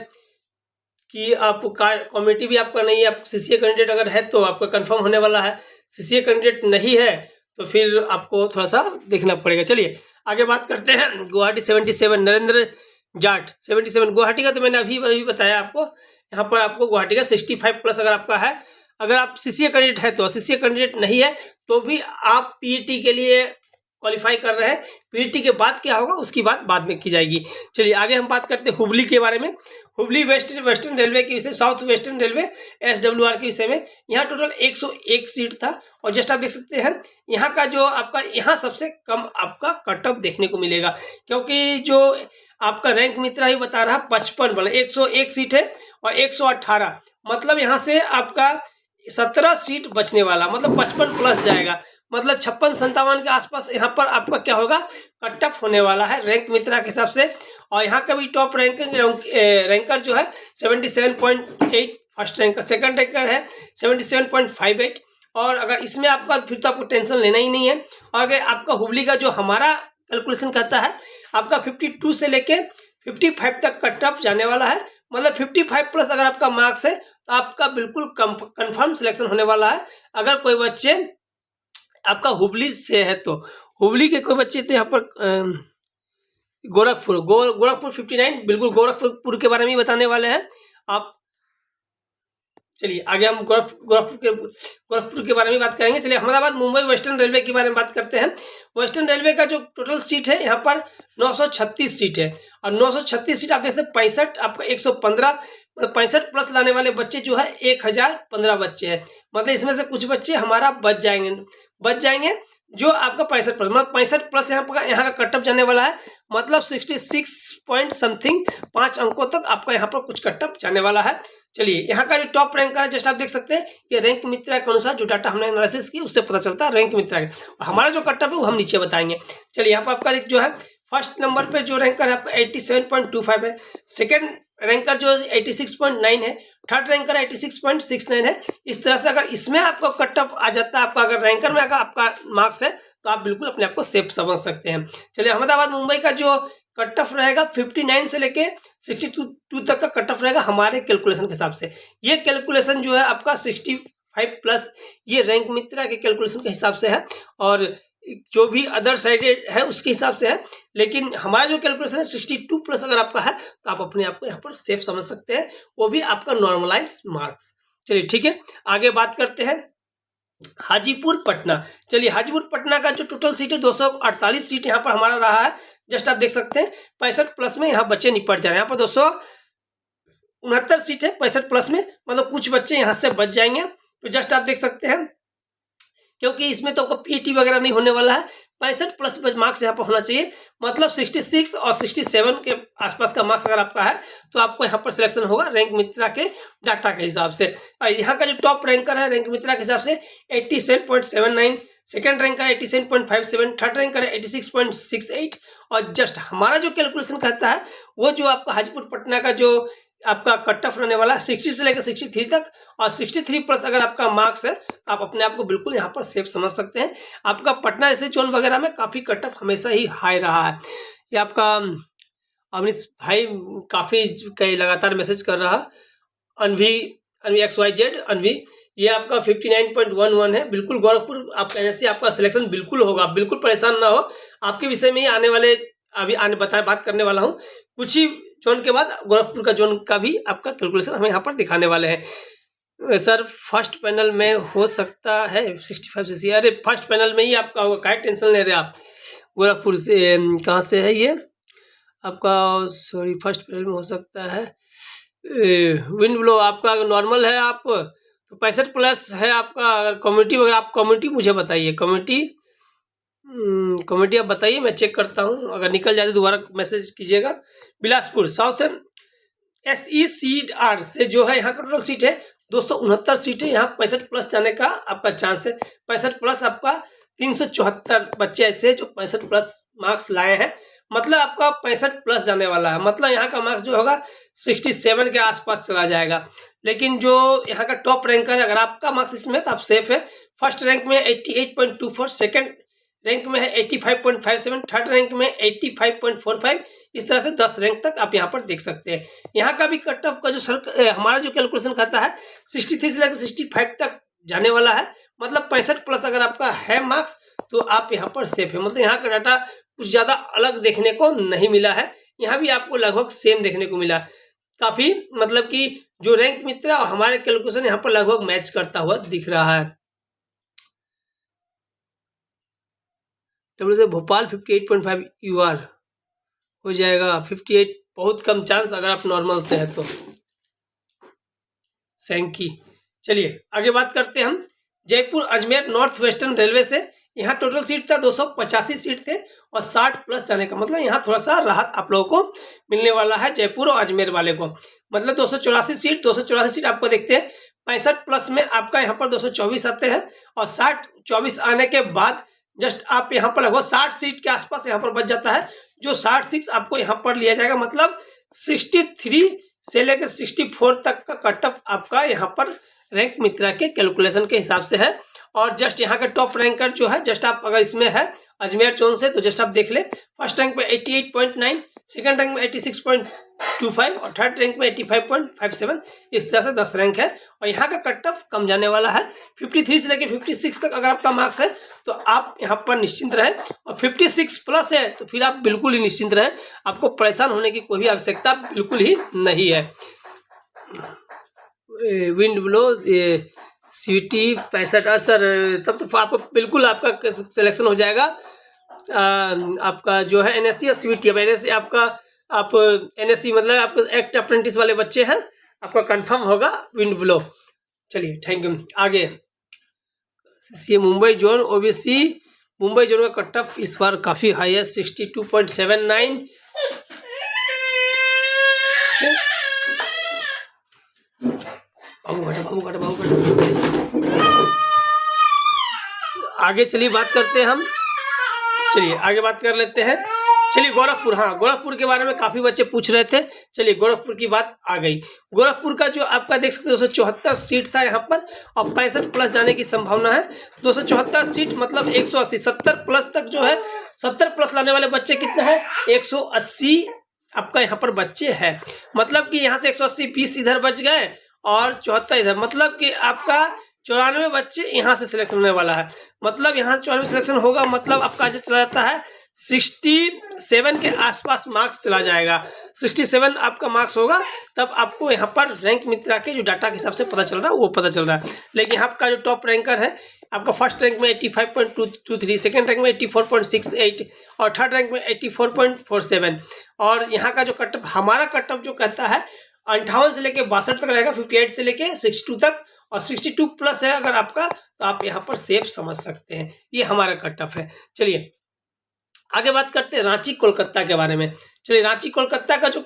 कि आप कम्युनिटी भी आपका नहीं है, आप CCA कैंडिडेट अगर है तो आपका कंफर्म होने वाला है। CCA कैंडिडेट नहीं है तो फिर आपको थोड़ा सा देखना पड़ेगा। चलिए आगे बात करते हैं। गुवाहाटी 77 नरेंद्र जाट 77 गुवाहाटी का तो मैंने अभी बताया आपको। यहाँ पर आपको गुवाहाटी का 65 प्लस अगर आपका है, अगर आप CCA कैंडिडेट है तो, CCA कैंडिडेट नहीं है तो भी आप PET के लिए क्वालिफाई कर रहे हैं। PET के बाद क्या होगा उसकी बात बाद में की जाएगी। चलिए आगे हम बात करते हैं हुबली के बारे में। हुबली वेस्टर्न रेलवे के विषय, साउथ वेस्टर्न रेलवे SWR के विषय में। यहाँ टोटल 101 सीट था और जस्ट आप देख सकते हैं यहाँ का जो आपका यहाँ सबसे कम आपका कटअप देखने को मिलेगा, क्योंकि जो आपका रैंक मित्रा ही बता रहा 55 बना, 101 सीट है और 118, मतलब यहाँ से आपका 17 सीट बचने वाला, मतलब 55 प्लस जाएगा, मतलब 56-57 के आसपास यहाँ पर आपका क्या होगा, कटअप होने वाला है रैंक मित्रा के हिसाब से। और यहाँ का भी टॉप रैंकर जो है 77.8 फर्स्ट रैंकर, सेकंड रैंकर है 77.58। और अगर इसमें आपका फिर तो आपको टेंशन लेना ही नहीं है। और अगर आपका हुबली का जो हमारा कैलकुलेशन कहता है आपका 52 से लेके 55 तक कटअप जाने वाला है, मतलब 55 प्लस अगर आपका मार्क्स है तो आपका बिल्कुल कंफर्म सिलेक्शन होने वाला है। अगर कोई बच्चे आपका हुबली से है तो, हुबली के कोई बच्चे तो यहाँ पर गोरखपुर 59, बिल्कुल गोरखपुर के बारे में बताने वाले हैं आप। चलिए आगे हम गोरखपुर के बारे में बात करेंगे। चलिए अहमदाबाद मुंबई वेस्टर्न रेलवे के बारे में बात करते हैं। वेस्टर्न रेलवे का जो टोटल सीट है यहाँ पर 936 सीट है और 936 सीट आप देखते हैं 65 आपका 115, 65 प्लस लाने वाले बच्चे जो है 1015 बच्चे हैं। मतलब इसमें से कुछ बच्चे हमारा बच जाएंगे जो आपका 65 प्लस, मतलब 65 प्लस यहाँ का कटअप जाने वाला है, मतलब 66 पॉइंट समथिंग 5 अंकों तक आपका यहाँ पर कुछ कटअप जाने वाला है। चलिए यहाँ का जो टॉप रैंकर है जस्ट आप देख सकते हैं ये रैंक मित्रा के अनुसार जो डाटा हमने एनालिसिस की उससे पता चलता है रैंक मित्रा का, और हमारा जो कटअप है वो हम नीचे बताएंगे। चलिए यहाँ पर आपका जो है फर्स्ट नंबर पे जो रैंकर है आपका 87.25 है, सेकेंड रैंकर जो 86.9 है, थर्ड रैंकर 86.69 है। इस तरह से अगर इसमें आपका कटअप आ जाता है, आपका अगर रैंकर में अगर आपका मार्क्स है तो आप बिल्कुल अपने आप को सेफ समझ सकते हैं। चलिए अहमदाबाद मुंबई का जो कटअप रहेगा 59 से लेके 62 तक का कटअप रहेगा हमारे कैलकुलेशन के हिसाब से। ये कैलकुलेशन जो है आपका 65 प्लस ये रैंक मित्रा के कैलकुलेशन के हिसाब से है और जो भी अदर साइडेड है उसके हिसाब से है, लेकिन हमारा जो कैलकुलेशन है 62 प्लस अगर आपका है तो आप अपने आप को यहाँ पर सेफ समझ सकते हैं, वो भी आपका नॉर्मलाइज मार्क्स। चलिए ठीक है, आगे बात करते हैं हाजीपुर पटना। चलिए हाजीपुर पटना का जो टोटल सीट है 248 सीट यहाँ पर हमारा रहा है। जस्ट आप देख सकते हैं 65 प्लस में यहाँ बच्चे निपट जा रहे हैं। यहाँ पर 269 सीट है 65 प्लस में, मतलब कुछ बच्चे यहाँ से बच जाएंगे। तो जस्ट आप देख सकते हैं क्योंकि इसमें तो आपका PET वगैरह नहीं होने वाला है, 65 प्लस मार्क्स यहाँ पर होना चाहिए, मतलब 66 और 67 के आसपास का मार्क्स अगर आपका है तो आपको यहाँ पर सिलेक्शन होगा रैंक मित्रा के डाटा के हिसाब से। यहाँ का जो टॉप रैंकर है रैंक मित्रा के हिसाब से 87.79, सेकेंड रैंकर 87.57, थर्ड रैंकर 86.68 और जस्ट हमारा जो कैलकुलेशन कहता है वो जो आपका हाजीपुर पटना का जो आपका कट ऑफ रहने वाला है 60 से लेकर 63 तक, और 63 प्लस अगर आपका मार्क्स है तो आप अपने आप को बिल्कुल यहाँ पर सेफ समझ सकते हैं। आपका पटना ऐसे जोन वगैरह में काफ़ी कट ऑफ हमेशा ही हाई रहा है। ये आपका अवनीश भाई काफ़ी कई लगातार मैसेज कर रहा, अनवी XYZ अनवी, ये आपका 59.11 है। बिल्कुल गोरखपुर आप कहने से आपका सिलेक्शन बिल्कुल होगा, बिल्कुल परेशान ना हो। आपके विषय में ही आने वाले बात करने वाला हूँ। कुछ ही जोन के बाद गोरखपुर का जोन का भी आपका कैलकुलेशन हम यहाँ पर दिखाने वाले हैं। सर फर्स्ट पैनल में हो सकता है 65 से, अरे फर्स्ट पैनल में ही आपका होगा, काहे टेंशन ले रहे आप। गोरखपुर से कहाँ से है ये आपका, सॉरी फर्स्ट पैनल में हो सकता है। विंड ब्लो आपका अगर नॉर्मल है आप तो 65 प्लस है आपका। अगर कम्युनिटी वगैरह, आप कम्युनिटी मुझे बताइए, कम्युनिटी आप बताइए, मैं चेक करता हूँ। अगर निकल जाए तो दोबारा मैसेज कीजिएगा। बिलासपुर साउथर्न SECR से जो है यहाँ का टोटल सीट है 269 सीट है। यहाँ 65 प्लस जाने का आपका चांस है। 65 प्लस आपका 374 बच्चे ऐसे हैं जो 65 प्लस मार्क्स लाए हैं, मतलब आपका 65 प्लस जाने वाला है। मतलब यहाँ का मार्क्स जो होगा 67 के आसपास चला जाएगा। लेकिन जो यहाँ का टॉप रैंकर है, अगर आपका मार्क्स इसमें तो आप सेफ है। फर्स्ट रैंक में 88.24, सेकंड रैंक में है 85.57, थर्ड रैंक में 85.45, इस तरह से 10 रैंक तक आप यहाँ पर देख सकते हैं। यहाँ का भी कट ऑफ का जो हमारा जो कैलकुलेशन कहता है 63 से लेकर 65 तक जाने वाला है। मतलब 65 प्लस अगर आपका है मार्क्स तो आप यहाँ पर सेफ है। मतलब यहाँ का डाटा कुछ ज़्यादा अलग देखने को नहीं मिला है, यहाँ भी आपको लगभग सेम देखने को मिला। काफ़ी मतलब कि जो रैंक मित्र और हमारे कैलकुलेशन यहाँ पर लगभग मैच करता हुआ दिख रहा है। भोपाल 58.5 UR हो जाएगा। 58 बहुत कम चांस अगर आप नॉर्मल से है तो। सैंकी, चलिए आगे बात करते हैं हम Jaipur Ajmer north western railway से। यहाँ टोटल सीट था 285 सीट थे और 60 प्लस जाने का, मतलब यहाँ थोड़ा सा राहत आप लोगों को मिलने वाला है जयपुर और अजमेर वाले को। मतलब 284 सीट आपको देखते हैं। 65 प्लस में आपका यहाँ पर 224 आते हैं और 60-24 आने के बाद जस्ट आप यहाँ पर लगभग 60 सीट के आसपास यहाँ पर बच जाता है, जो 66 आपको यहाँ पर लिया जाएगा। मतलब 63 से लेकर 64 तक का कट ऑफ आपका यहाँ पर रैंक मित्रा के कैलकुलेशन के हिसाब से है। और जस्ट यहाँ का टॉप रैंकर जो है, जस्ट आप अगर इसमें है अजमेर जोन से तो जस्ट आप देख ले, फर्स्ट रैंक में 88.9, सेकंड रैंक में 86.25 और थर्ड रैंक में 85.57, इस तरह से 10 रैंक है। और यहाँ का कट ऑफ कम जाने वाला है। 53 से लेकर 56 तक अगर आपका मार्क्स है तो आप यहाँ पर निश्चिंत रहें, और 56 प्लस है तो फिर आप बिल्कुल ही निश्चिंत रहें, आपको परेशान होने की कोई भी आवश्यकता बिल्कुल ही नहीं है। विंड ब्लो CVT 65 सर, तब तो आपको बिल्कुल आपका सिलेक्शन हो जाएगा। आपका जो है NSC और CVT, अब NSC आपका आप NSC मतलब आपका एक्ट अप्रेंटिस वाले बच्चे हैं, आपका कंफर्म होगा विंड ब्लो। चलिए थैंक यू। आगे ये Mumbai zone OBC, Mumbai zone का कट ऑफ इस बार काफ़ी हाई है 62.79। आगे चलिए बात करते हैं हम, चलिए आगे बात कर लेते हैं। चलिए गोरखपुर, हाँ गोरखपुर के बारे में काफ़ी बच्चे पूछ रहे थे। चलिए गोरखपुर की बात आ गई। गोरखपुर का जो आपका देख सकते हैं 274 सीट था यहाँ पर और 65 प्लस जाने की संभावना है। 274 सीट मतलब 180, 70 प्लस तक जो है, 70 प्लस लाने वाले बच्चे कितने हैं 180 आपका यहाँ पर बच्चे हैं। मतलब कि यहाँ से 180 20 इधर बच गए और 74 इधर, मतलब कि आपका 94 बच्चे यहाँ से सिलेक्शन होने वाला है। मतलब यहाँ से 94 सिलेक्शन होगा, मतलब आपका जो चला जाता है 67 के आसपास मार्क्स चला जाएगा। 67 आपका मार्क्स होगा तब आपको यहाँ पर रैंक मित्रा के जो डाटा के हिसाब से पता चल रहा है वो पता चल रहा है। लेकिन यहाँ का जो टॉप रैंकर है आपका फर्स्ट रैंक में 85.23, सेकंड रैंक में 84.68 और थर्ड रैंक में 84.47। और यहाँ का जो कट ऑफ, हमारा कट ऑफ जो कहता है 58 से लेके 62 तक रहेगा, 58 से लेके 62 तक, और 62 प्लस है अगर आपका तो आप यहाँ पर सेफ समझ सकते हैं। ये हमारा कट ऑफ है। चलिए आगे बात करते हैं रांची कोलकाता के बारे में। चलिए रांची कोलकाता का जो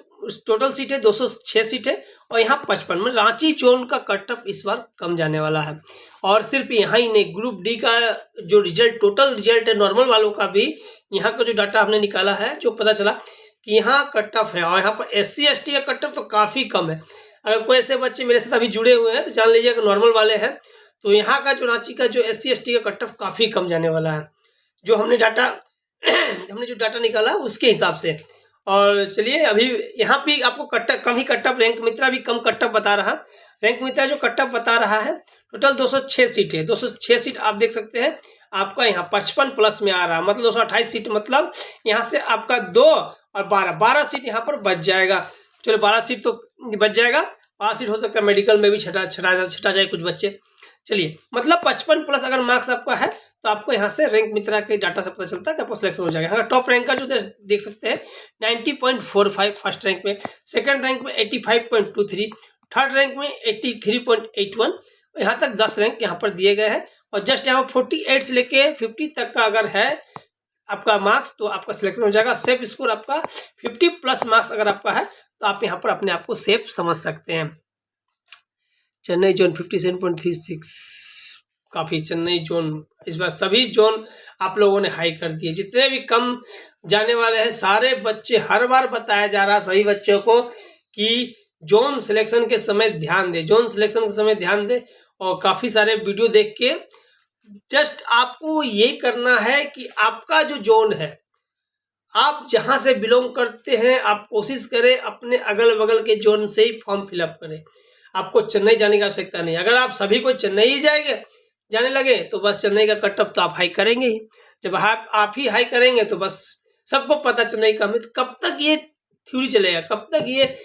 टोटल सीट है 206 सीट है और यहाँ 55 में रांची जोन का कट ऑफ इस बार कम जाने वाला है। और सिर्फ यहाँ ही नहीं, ग्रुप डी का जो रिजल्ट, टोटल रिजल्ट है नॉर्मल वालों का भी, यहाँ का जो डाटा हमने निकाला है जो पता चला कि यहाँ कट ऑफ है, और यहाँ पर SC ST का कट ऑफ तो काफ़ी कम है। अगर कोई ऐसे बच्चे मेरे साथ अभी जुड़े हुए हैं तो जान लीजिए अगर नॉर्मल वाले हैं तो यहाँ का जो रांची का जो SC ST का कट ऑफ काफ़ी कम जाने वाला है, जो हमने डाटा निकाला उसके हिसाब से। और चलिए अभी यहाँ भी आपको कट कम ही कट ऑफ, रैंक मित्रा भी कम कट ऑफ बता रहा। रैंक मित्रा जो कट ऑफ बता रहा है टोटल 206 सीट है। 206 सीट आप देख सकते हैं आपका यहाँ 55 प्लस में आ रहा, मतलब 228 सीट, मतलब यहाँ से आपका 2 और 12 सीट यहाँ पर बच जाएगा। चलो 12 सीट तो बच जाएगा, 12 सीट हो सकता है मेडिकल में भी छटा जाए कुछ बच्चे। चलिए मतलब 55 प्लस अगर मार्क्स आपका है तो आपको यहाँ से रैंक मित्रा के डाटा से पता चलता है कि आपको सिलेक्शन हो जाएगा। यहाँ टॉप रैंक का जो देख सकते हैं 90.45 फर्स्ट रैंक में, सेकंड रैंक में 85.23, थर्ड रैंक में 83.81, यहाँ तक 10 रैंक यहाँ पर दिए गए हैं। और जस्ट यहाँ 48 से लेके 50 तक का अगर है आपका मार्क्स तो आपका सिलेक्शन हो जाएगा। सेफ स्कोर आपका 50 प्लस मार्क्स अगर आपका है तो आप यहाँ पर अपने आप को सेफ समझ सकते हैं। चेन्नई जोन 57.36, काफ़ी चेन्नई जोन इस बार सभी जोन आप लोगों ने हाई कर दिए। जितने भी कम जाने वाले हैं सारे बच्चे, हर बार बताया जा रहा सभी बच्चों को कि जोन सिलेक्शन के समय ध्यान दे, जोन सिलेक्शन के समय ध्यान दे। और काफ़ी सारे वीडियो देख के जस्ट आपको ये करना है कि आपका जो जोन है, आप जहां से बिलोंग करते हैं, आप कोशिश करें अपने अगल बगल के जोन से ही फॉर्म फिलअप करें। आपको चेन्नई जाने की आवश्यकता नहीं। अगर आप सभी को चेन्नई ही जाने लगे तो बस चेन्नई का कट ऑफ तो आप हाई करेंगे ही। जब आप ही हाई करेंगे तो बस सबको पता चेन्नई का, तो कब तक ये थ्योरी चलेगा, कब तक ये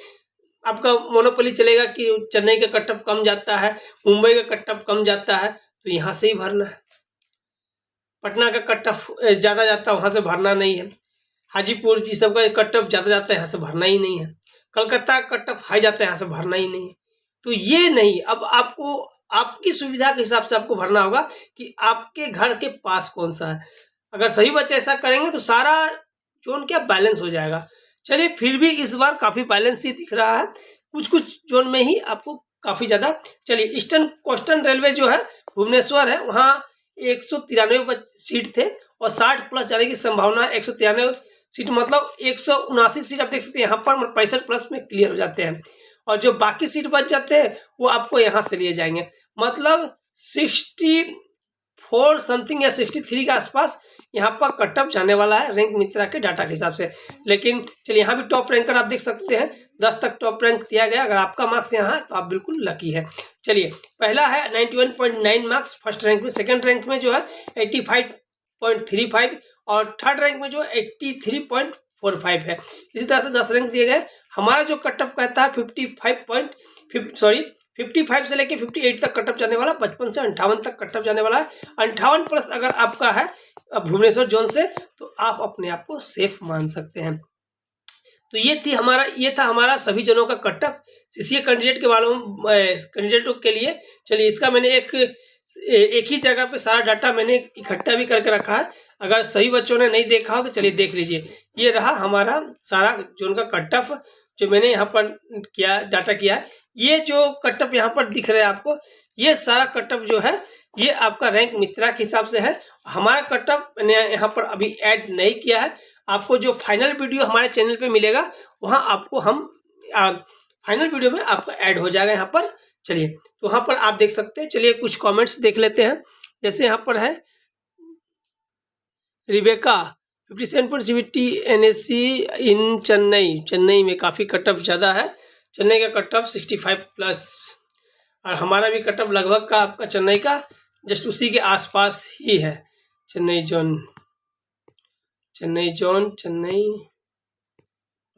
आपका मोनोपोली चलेगा कि चेन्नई का कट ऑफ कम जाता है, मुंबई का कट ऑफ कम जाता है तो यहाँ से ही भरना है। पटना का कट ऑफ ज़्यादा जाता है, वहाँ से भरना नहीं है। हाजीपुर जी सब का कट ऑफ ज़्यादा जाता है, यहाँ से भरना ही नहीं है। कलकत्ता का कट ऑफ हाई जाता है, यहाँ से भरना ही नहीं है। तो ये नहीं, अब आपको आपकी सुविधा के हिसाब से आपको भरना होगा कि आपके घर के पास कौन सा है। अगर सभी बच्चे ऐसा करेंगे तो सारा जोन क्या बैलेंस हो जाएगा। चलिए फिर भी इस बार काफ़ी बैलेंस ही दिख रहा है, कुछ जोन में ही आपको काफ़ी ज़्यादा। चलिए ईस्टर्न कोस्टर्न रेलवे जो है भुवनेश्वर है, वहाँ 193 सीट थे और 60 प्लस जाने की संभावना है। 193 सीट मतलब 179 सीट आप देख सकते हैं यहाँ पर 65 प्लस में क्लियर हो जाते हैं। और जो बाकी सीट बच जाते हैं वो आपको यहाँ से लिए जाएंगे, मतलब 64 समथिंग या 63 के आसपास यहाँ पर कट ऑफ जाने वाला है रैंक मित्रा के डाटा के हिसाब से। लेकिन चलिए यहाँ भी टॉप रैंकर आप देख सकते हैं 10 तक टॉप रैंक दिया गया। अगर आपका मार्क्स यहाँ है तो आप बिल्कुल लकी है। चलिए पहला है 91.9 मार्क्स फर्स्ट रैंक में, सेकंड रैंक में जो है 85.35 और थर्ड रैंक में जो 83.45 है। इसी तरह से 10 रैंक दिए गए। हमारा जो कट ऑफ कहता है 55 से लेके 58 तक कट ऑफ जाने वाला, 55 से 58 तक कट ऑफ जाने वाला है। 58 प्लस अगर आपका है भुवनेश्वर जोन से तो आप अपने आप को सेफ मान सकते हैं। तो ये था हमारा सभी जनों का कट ऑफ सीसीए कैंडिडेटों के लिए। चलिए इसका मैंने एक ही जगह पे सारा डाटा मैंने इकट्ठा भी करके रखा है। अगर सही बच्चों ने नहीं देखा हो तो चलिए देख लीजिए। ये रहा हमारा सारा जोन का कट ऑफ जो मैंने यहाँ पर डाटा किया है। ये जो कट ऑफ यहाँ पर दिख रहा है आपको, ये सारा कट ऑफ जो है ये आपका रैंक मित्रा के हिसाब से है। हमारा कट ऑफ मैंने यहाँ पर अभी ऐड नहीं किया है। आपको जो फाइनल वीडियो हमारे चैनल पे मिलेगा वहाँ आपको हम फाइनल वीडियो में आपका ऐड हो जाएगा यहाँ पर। चलिए तो वहाँ पर आप देख सकते हैं। चलिए कुछ कमेंट्स देख लेते हैं। जैसे यहाँ पर है रिबेका 57.70 NSC इन चेन्नई में काफ़ी कट ऑफ ज़्यादा है। चेन्नई का कट ऑफ 65 प्लस और हमारा भी कट ऑफ लगभग का आपका चेन्नई का जस्ट उसी के आसपास ही है। चेन्नई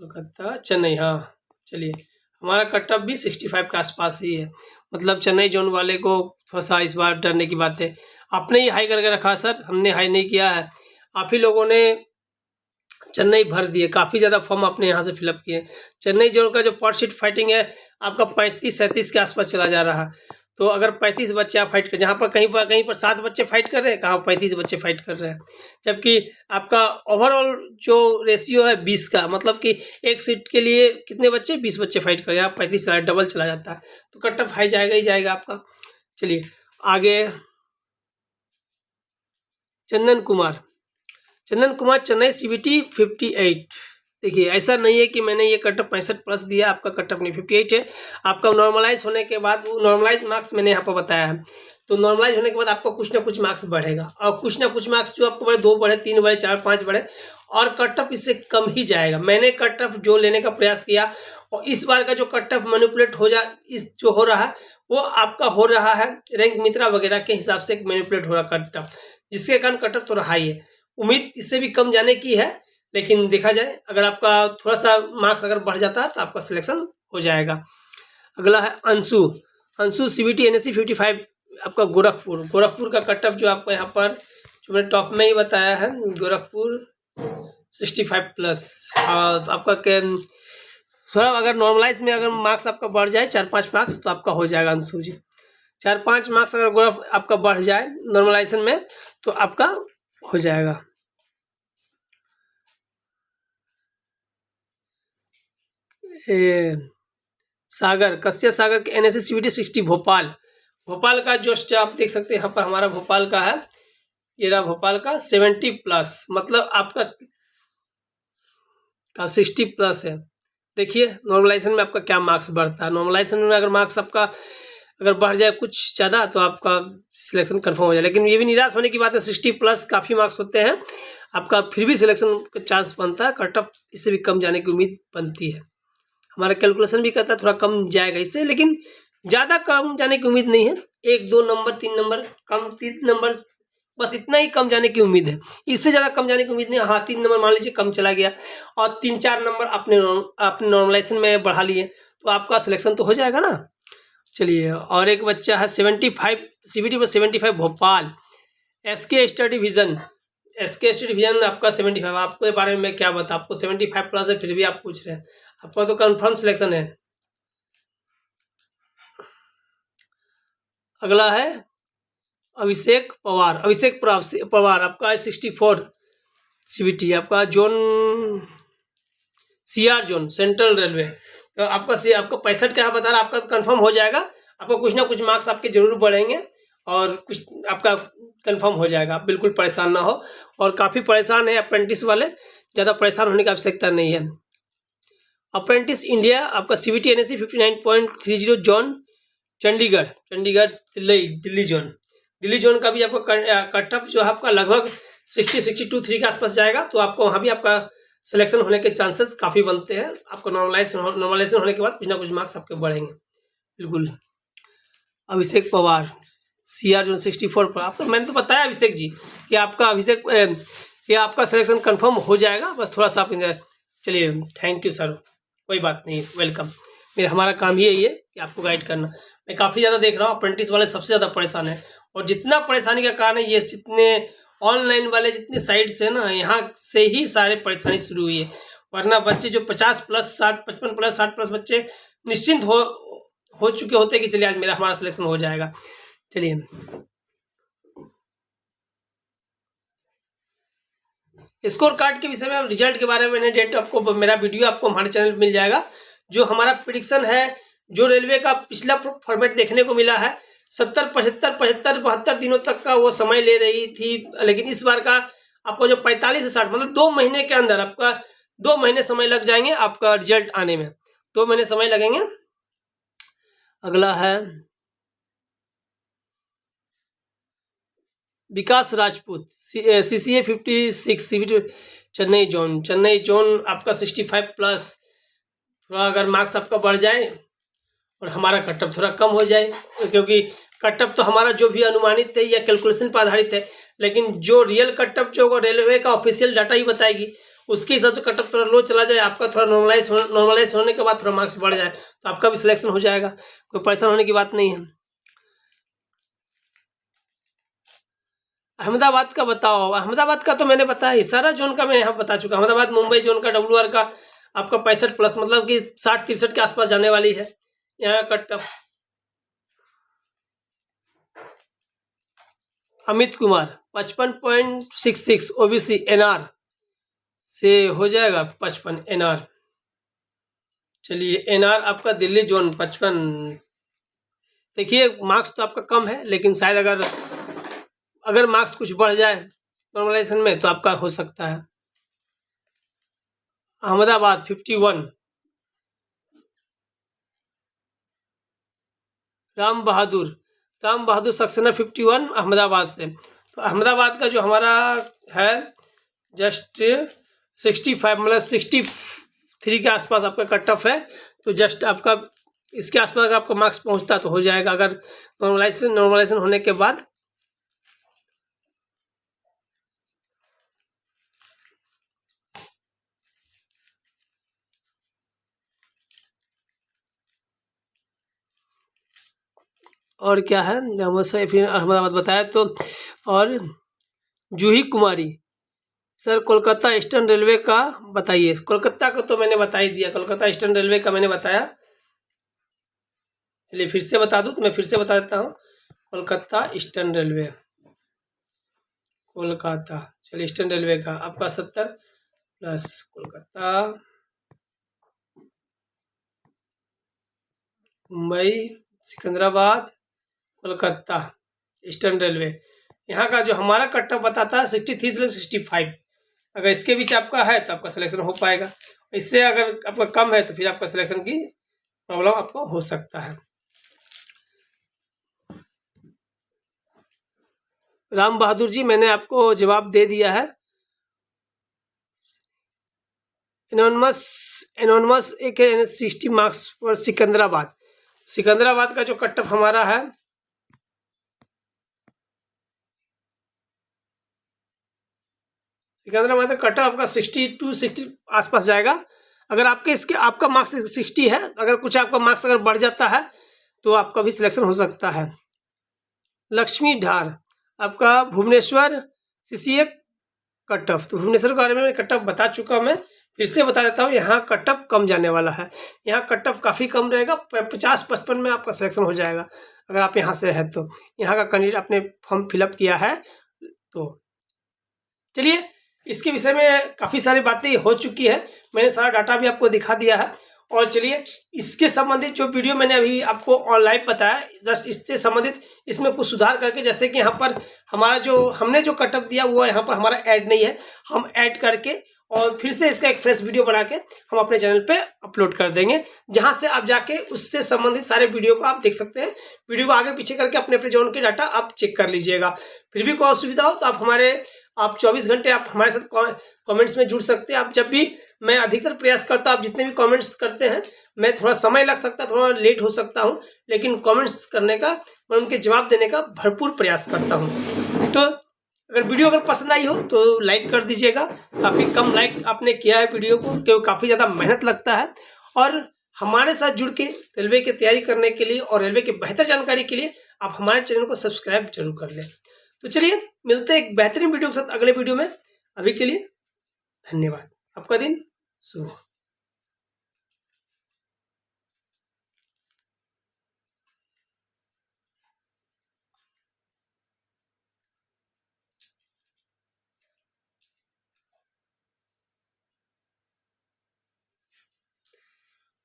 कोलकाता चेन्नई, हाँ चलिए हमारा कट ऑफ भी 65 के आसपास ही है। मतलब चेन्नई जोन वाले को थोड़ा सा इस बार डरने की बात है। आपने ही हाई करके रखा सर, हमने हाई नहीं किया है। आप ही लोगों ने चेन्नई भर दिए, काफ़ी ज़्यादा फॉर्म आपने यहाँ से फिलअप किए। चेन्नई जोन का जो पर सीट फाइटिंग है आपका 35-37 के आसपास चला जा रहा। तो अगर 35 बच्चे आप फाइट कर, जहाँ पर कहीं पर 7 बच्चे फाइट कर रहे हैं, कहाँ 35 बच्चे फाइट कर रहे हैं। जबकि आपका ओवरऑल जो रेशियो है 20 का, मतलब कि एक सीट के लिए कितने बच्चे, 20 बच्चे फाइट कर रहे हैं। आप 35 डबल चला जाता है तो कट ऑफ हाई जाएगा ही जाएगा आपका। चलिए आगे चंदन कुमार चेन्नई CBT 58 देखिए ऐसा नहीं है कि मैंने ये कट ऑफ 65+ दिया, आपका कट ऑफ नहीं 58 है। आपका नॉर्मलाइज होने के बाद वो नॉर्मलाइज मार्क्स मैंने यहाँ पर बताया है, तो नॉर्मलाइज होने के बाद आपको कुछ ना कुछ मार्क्स बढ़ेगा, और कुछ ना कुछ मार्क्स जो आपको बढ़े, 2 बढ़े, 3 बढ़े, 4, 5 बढ़े, और कट ऑफ इससे कम ही जाएगा। मैंने कट ऑफ जो लेने का प्रयास किया, और इस बार का जो कट ऑफ मैनिपुलेट इस जो हो रहा है वो आपका हो रहा है रैंक मित्रा वगैरह के हिसाब से मैनिपुलेट हो रहा कट ऑफ, जिसके कारण कट ऑफ थोड़ा हाई है। उम्मीद इससे भी कम जाने की है, लेकिन देखा जाए अगर आपका थोड़ा सा मार्क्स अगर बढ़ जाता है तो आपका सिलेक्शन हो जाएगा। अगला है अंशु। अंशु CBT NSE 55, आपका गोरखपुर का कट ऑफ जो आपको यहाँ पर जो मैंने टॉप में ही बताया है, गोरखपुर 65+। और आपका थोड़ा अगर नॉर्मलाइज में अगर मार्क्स आपका बढ़ जाए 4-5 मार्क्स तो आपका हो जाएगा अंशु जी। 4-5 मार्क्स अगर आपका बढ़ जाए नॉर्मलाइजेशन में तो आपका हो जाएगा। सागर, कश्यप सागर के NSE CBT 60 भोपाल का जो आप देख सकते हैं यहाँ पर हमारा भोपाल का है, ये रहा भोपाल का 70+, मतलब आपका 60+ है। देखिए नॉर्मलाइजेशन में आपका क्या मार्क्स बढ़ता है। नॉर्मलाइजेशन में अगर मार्क्स आपका अगर बढ़ जाए कुछ ज़्यादा तो आपका सिलेक्शन कंफर्म हो जाए, लेकिन ये भी निराश होने की बात है, 60+ काफ़ी मार्क्स होते हैं आपका, फिर भी सिलेक्शन का चांस बनता है। कट ऑफ इससे भी कम जाने की उम्मीद बनती है। हमारा कैलकुलेशन भी कहता है थोड़ा कम जाएगा इससे, लेकिन ज़्यादा कम जाने की उम्मीद नहीं है। 1-2 नंबर 3 नंबर कम, 3 नंबर बस इतना ही कम जाने की उम्मीद है, इससे ज़्यादा कम जाने की उम्मीद नहीं। हाँ 3 नंबर मान लीजिए कम चला गया और 3-4 नंबर आपने नॉर्मलाइजेशन में बढ़ा लिए तो आपका सिलेक्शन तो हो जाएगा ना। चलिए, और एक बच्चा है 75 CBT में 75 भोपाल, SK स्टडी विजन आपका 75। आपके बारे में मैं क्या बता, आपको 75+ है फिर भी आप पूछ रहे हैं, आपका तो कंफर्म सिलेक्शन है। अगला है अभिषेक पवार आपका 64 CBT, आपका zone CR zone central railway. तो आपका 65 क्या बता रहा है, आपका तो कंफर्म हो जाएगा। आपको कुछ ना कुछ मार्क्स आपके जरूर बढ़ेंगे और कुछ आपका कंफर्म हो जाएगा, आप बिल्कुल परेशान ना हो। और काफ़ी परेशान है अप्रेंटिस वाले, ज़्यादा परेशान होने की आवश्यकता नहीं है। अप्रेंटिस इंडिया आपका CBT NSE 59.30 zone Chandigarh Delhi zone का भी आपको कट ऑफ जो है आपका लगभग 60-62 के आसपास जाएगा, तो आपको वहाँ भी आपका सिलेक्शन होने के चांसेस काफ़ी बनते हैं। आपको नॉर्मलाइजेशन होने के बाद कुछ ना कुछ मार्क्स आपके बढ़ेंगे बिल्कुल। अभिषेक पवार CR जोन 64 पर आपको मैंने तो बताया अभिषेक जी कि आपका ये आपका सिलेक्शन कंफर्म हो जाएगा, बस थोड़ा सा आप चलिए थैंक यू सर, कोई बात नहीं, वेलकम। हमारा काम ही यही है कि आपको गाइड करना। मैं काफ़ी ज़्यादा देख रहा हूँ अप्रेंटिस वाले सबसे ज़्यादा परेशान है, और जितना परेशानी का कारण है ये जितने ऑनलाइन वाले जितने साइट्स है ना, यहाँ से ही सारे परेशानी शुरू हुई है। वरना बच्चे जो 50+, 60, 55+, 60+ बच्चे निश्चिंत हो चुके होते कि चलिए आज हमारा सिलेक्शन हो जाएगा। चलिए, स्कोर कार्ड के विषय में, रिजल्ट के बारे में मैंने डेट आपको मेरा वीडियो आपको हमारे चैनल पर मिल जाएगा। जो हमारा प्रेडिक्शन है, जो रेलवे का पिछला फॉर्मेट देखने को मिला है, 70, 75, 72 दिनों तक का वो समय ले रही थी, लेकिन इस बार का आपको जो 45 से 60 मतलब 2 महीने के अंदर आपका 2 महीने समय लग जाएंगे आपका रिजल्ट आने में, 2 महीने समय लगेंगे। अगला है Vikas Rajput CCA 56 CBT Chennai zone आपका 65+। थोड़ा अगर मार्क्स आपका बढ़ जाए और हमारा कट ऑफ थोड़ा कम हो जाए, क्योंकि कट ऑफ तो हमारा जो भी अनुमानित है या कैलकुलेशन पर आधारित है, लेकिन जो रियल कट ऑफ जो रेलवे का ऑफिशियल डाटा ही बताएगी, उसके हिसाब से कट ऑफ थोड़ा लो चला जाए, आपका थोड़ा नॉर्मलाइज होने के बाद थोड़ा मार्क्स बढ़ जाए तो आपका भी सिलेक्शन हो जाएगा, कोई परेशान होने की बात नहीं है। अहमदाबाद का बताओ, अहमदाबाद का तो मैंने बताया, सारा जोन का मैं यहाँ बता चुका। अहमदाबाद मुंबई जोन का WR का आपका 65+, मतलब कि 60-63 के आसपास जाने वाली है यहाँ cut off. Amit Kumar 55.66 OBC NR से हो जाएगा 55 NR। चलिए, NR आपका दिल्ली जोन 55। देखिए मार्क्स तो आपका कम है, लेकिन शायद अगर मार्क्स कुछ बढ़ जाए नॉर्मलाइजेशन में तो आपका हो सकता है। अहमदाबाद 51, राम बहादुर सक्सेना 51 अहमदाबाद से। तो अहमदाबाद का जो हमारा है जस्ट 65 मतलब 63 के आसपास आपका कट ऑफ है। तो जस्ट आपका इसके आसपास अगर आपका मार्क्स पहुंचता तो हो जाएगा, अगर नॉर्मलाइजेशन होने के बाद। और क्या है फिर अहमदाबाद बताया तो। और Juhi Kumari sir Kolkata eastern railway का बताइए। कोलकाता का तो मैंने बता ही दिया, कोलकाता ईस्टर्न रेलवे का मैंने बताया। चलिए फिर से बता दूं तो मैं फिर से बता देता हूँ। कोलकाता ईस्टर्न रेलवे, कोलकाता, चलिए ईस्टर्न रेलवे का आपका 70 plus Kolkata, Mumbai, Secunderabad, Kolkata eastern railway. यहाँ का जो हमारा कट ऑफ बताता है 63 से 65। अगर इसके बीच आपका है तो आपका सिलेक्शन हो पाएगा, इससे अगर आपका कम है तो फिर आपका सिलेक्शन की प्रॉब्लम आपको हो सकता है। राम बहादुर जी मैंने आपको जवाब दे दिया है। एनोनमस एक 60 मार्क्स और सिकंदराबाद का जो कट ऑफ हमारा है सिकंदराबाद का कट ऑफ आपका 60 आसपास जाएगा। अगर आपका मार्क्स 60 है, अगर कुछ आपका मार्क्स अगर बढ़ जाता है तो आपका भी सिलेक्शन हो सकता है। लक्ष्मी ढार आपका भुवनेश्वर CCA कट ऑफ, तो भुवनेश्वर के बारे में कट ऑफ बता चुका मैं, फिर से बता देता हूँ। यहाँ कट ऑफ कम जाने वाला है, यहाँ कट ऑफ काफ़ी कम रहेगा, 50-55 में आपका सिलेक्शन हो जाएगा अगर आप यहाँ से है तो। यहाँ का कैंडिडेट आपने फॉर्म फिलअप किया है तो। चलिए इसके विषय में काफ़ी सारी बातें हो चुकी है, मैंने सारा डाटा भी आपको दिखा दिया है। और चलिए इसके संबंधित जो वीडियो मैंने अभी आपको ऑनलाइन बताया, जस्ट इससे संबंधित इसमें कुछ सुधार करके, जैसे कि यहाँ पर हमारा जो हमने जो कट ऑफ दिया वो यहाँ पर हमारा ऐड नहीं है, हम ऐड करके और फिर से इसका एक फ्रेश वीडियो बना के हम अपने चैनल पे अपलोड कर देंगे, जहां से आप जाके उससे संबंधित सारे वीडियो को आप देख सकते हैं। वीडियो को आगे पीछे करके अपने अपने जोन के डाटा आप चेक कर लीजिएगा। फिर भी कोई असुविधा हो तो आप 24 घंटे आप हमारे साथ कमेंट्स में जुड़ सकते हैं। आप जब भी, मैं अधिकतर प्रयास करता हूँ, आप जितने भी कमेंट्स करते हैं, मैं थोड़ा समय लग सकता है, थोड़ा लेट हो सकता हूँ, लेकिन कमेंट्स करने का, मैं उनके जवाब देने का भरपूर प्रयास करता हूँ। तो अगर वीडियो अगर पसंद आई हो तो लाइक कर दीजिएगा। काफ़ी कम लाइक आपने किया है वीडियो को, क्योंकि काफ़ी ज़्यादा मेहनत लगता है। और हमारे साथ जुड़ के रेलवे की तैयारी करने के लिए और रेलवे की बेहतर जानकारी के लिए आप हमारे चैनल को सब्सक्राइब जरूर कर लें। तो चलिए मिलते हैं एक बेहतरीन वीडियो के साथ अगले वीडियो में। अभी के लिए धन्यवाद, आपका दिन शुभ हो।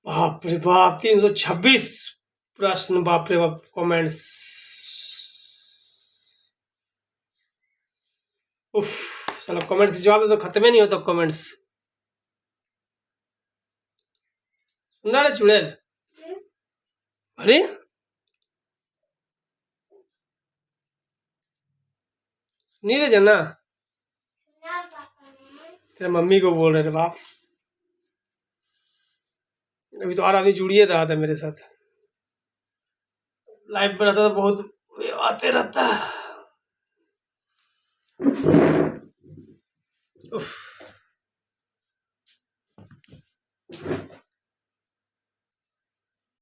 बाप रे बाप, 326 प्रश्न, बाप रे बाप कमेंट्स। उफ, चलो कमेंट्स जवाब दे तो खत्म ही नहीं होता कमेंट्स। सुन रहा है चुड़ैल? अरे नहीं रे जना, तेरे मम्मी को बोल रहे थे बाप। अभी तो और आदमी जुड़िए रहा था मेरे साथ, लाइव पर रहता था, बहुत आते रहता है। उफ।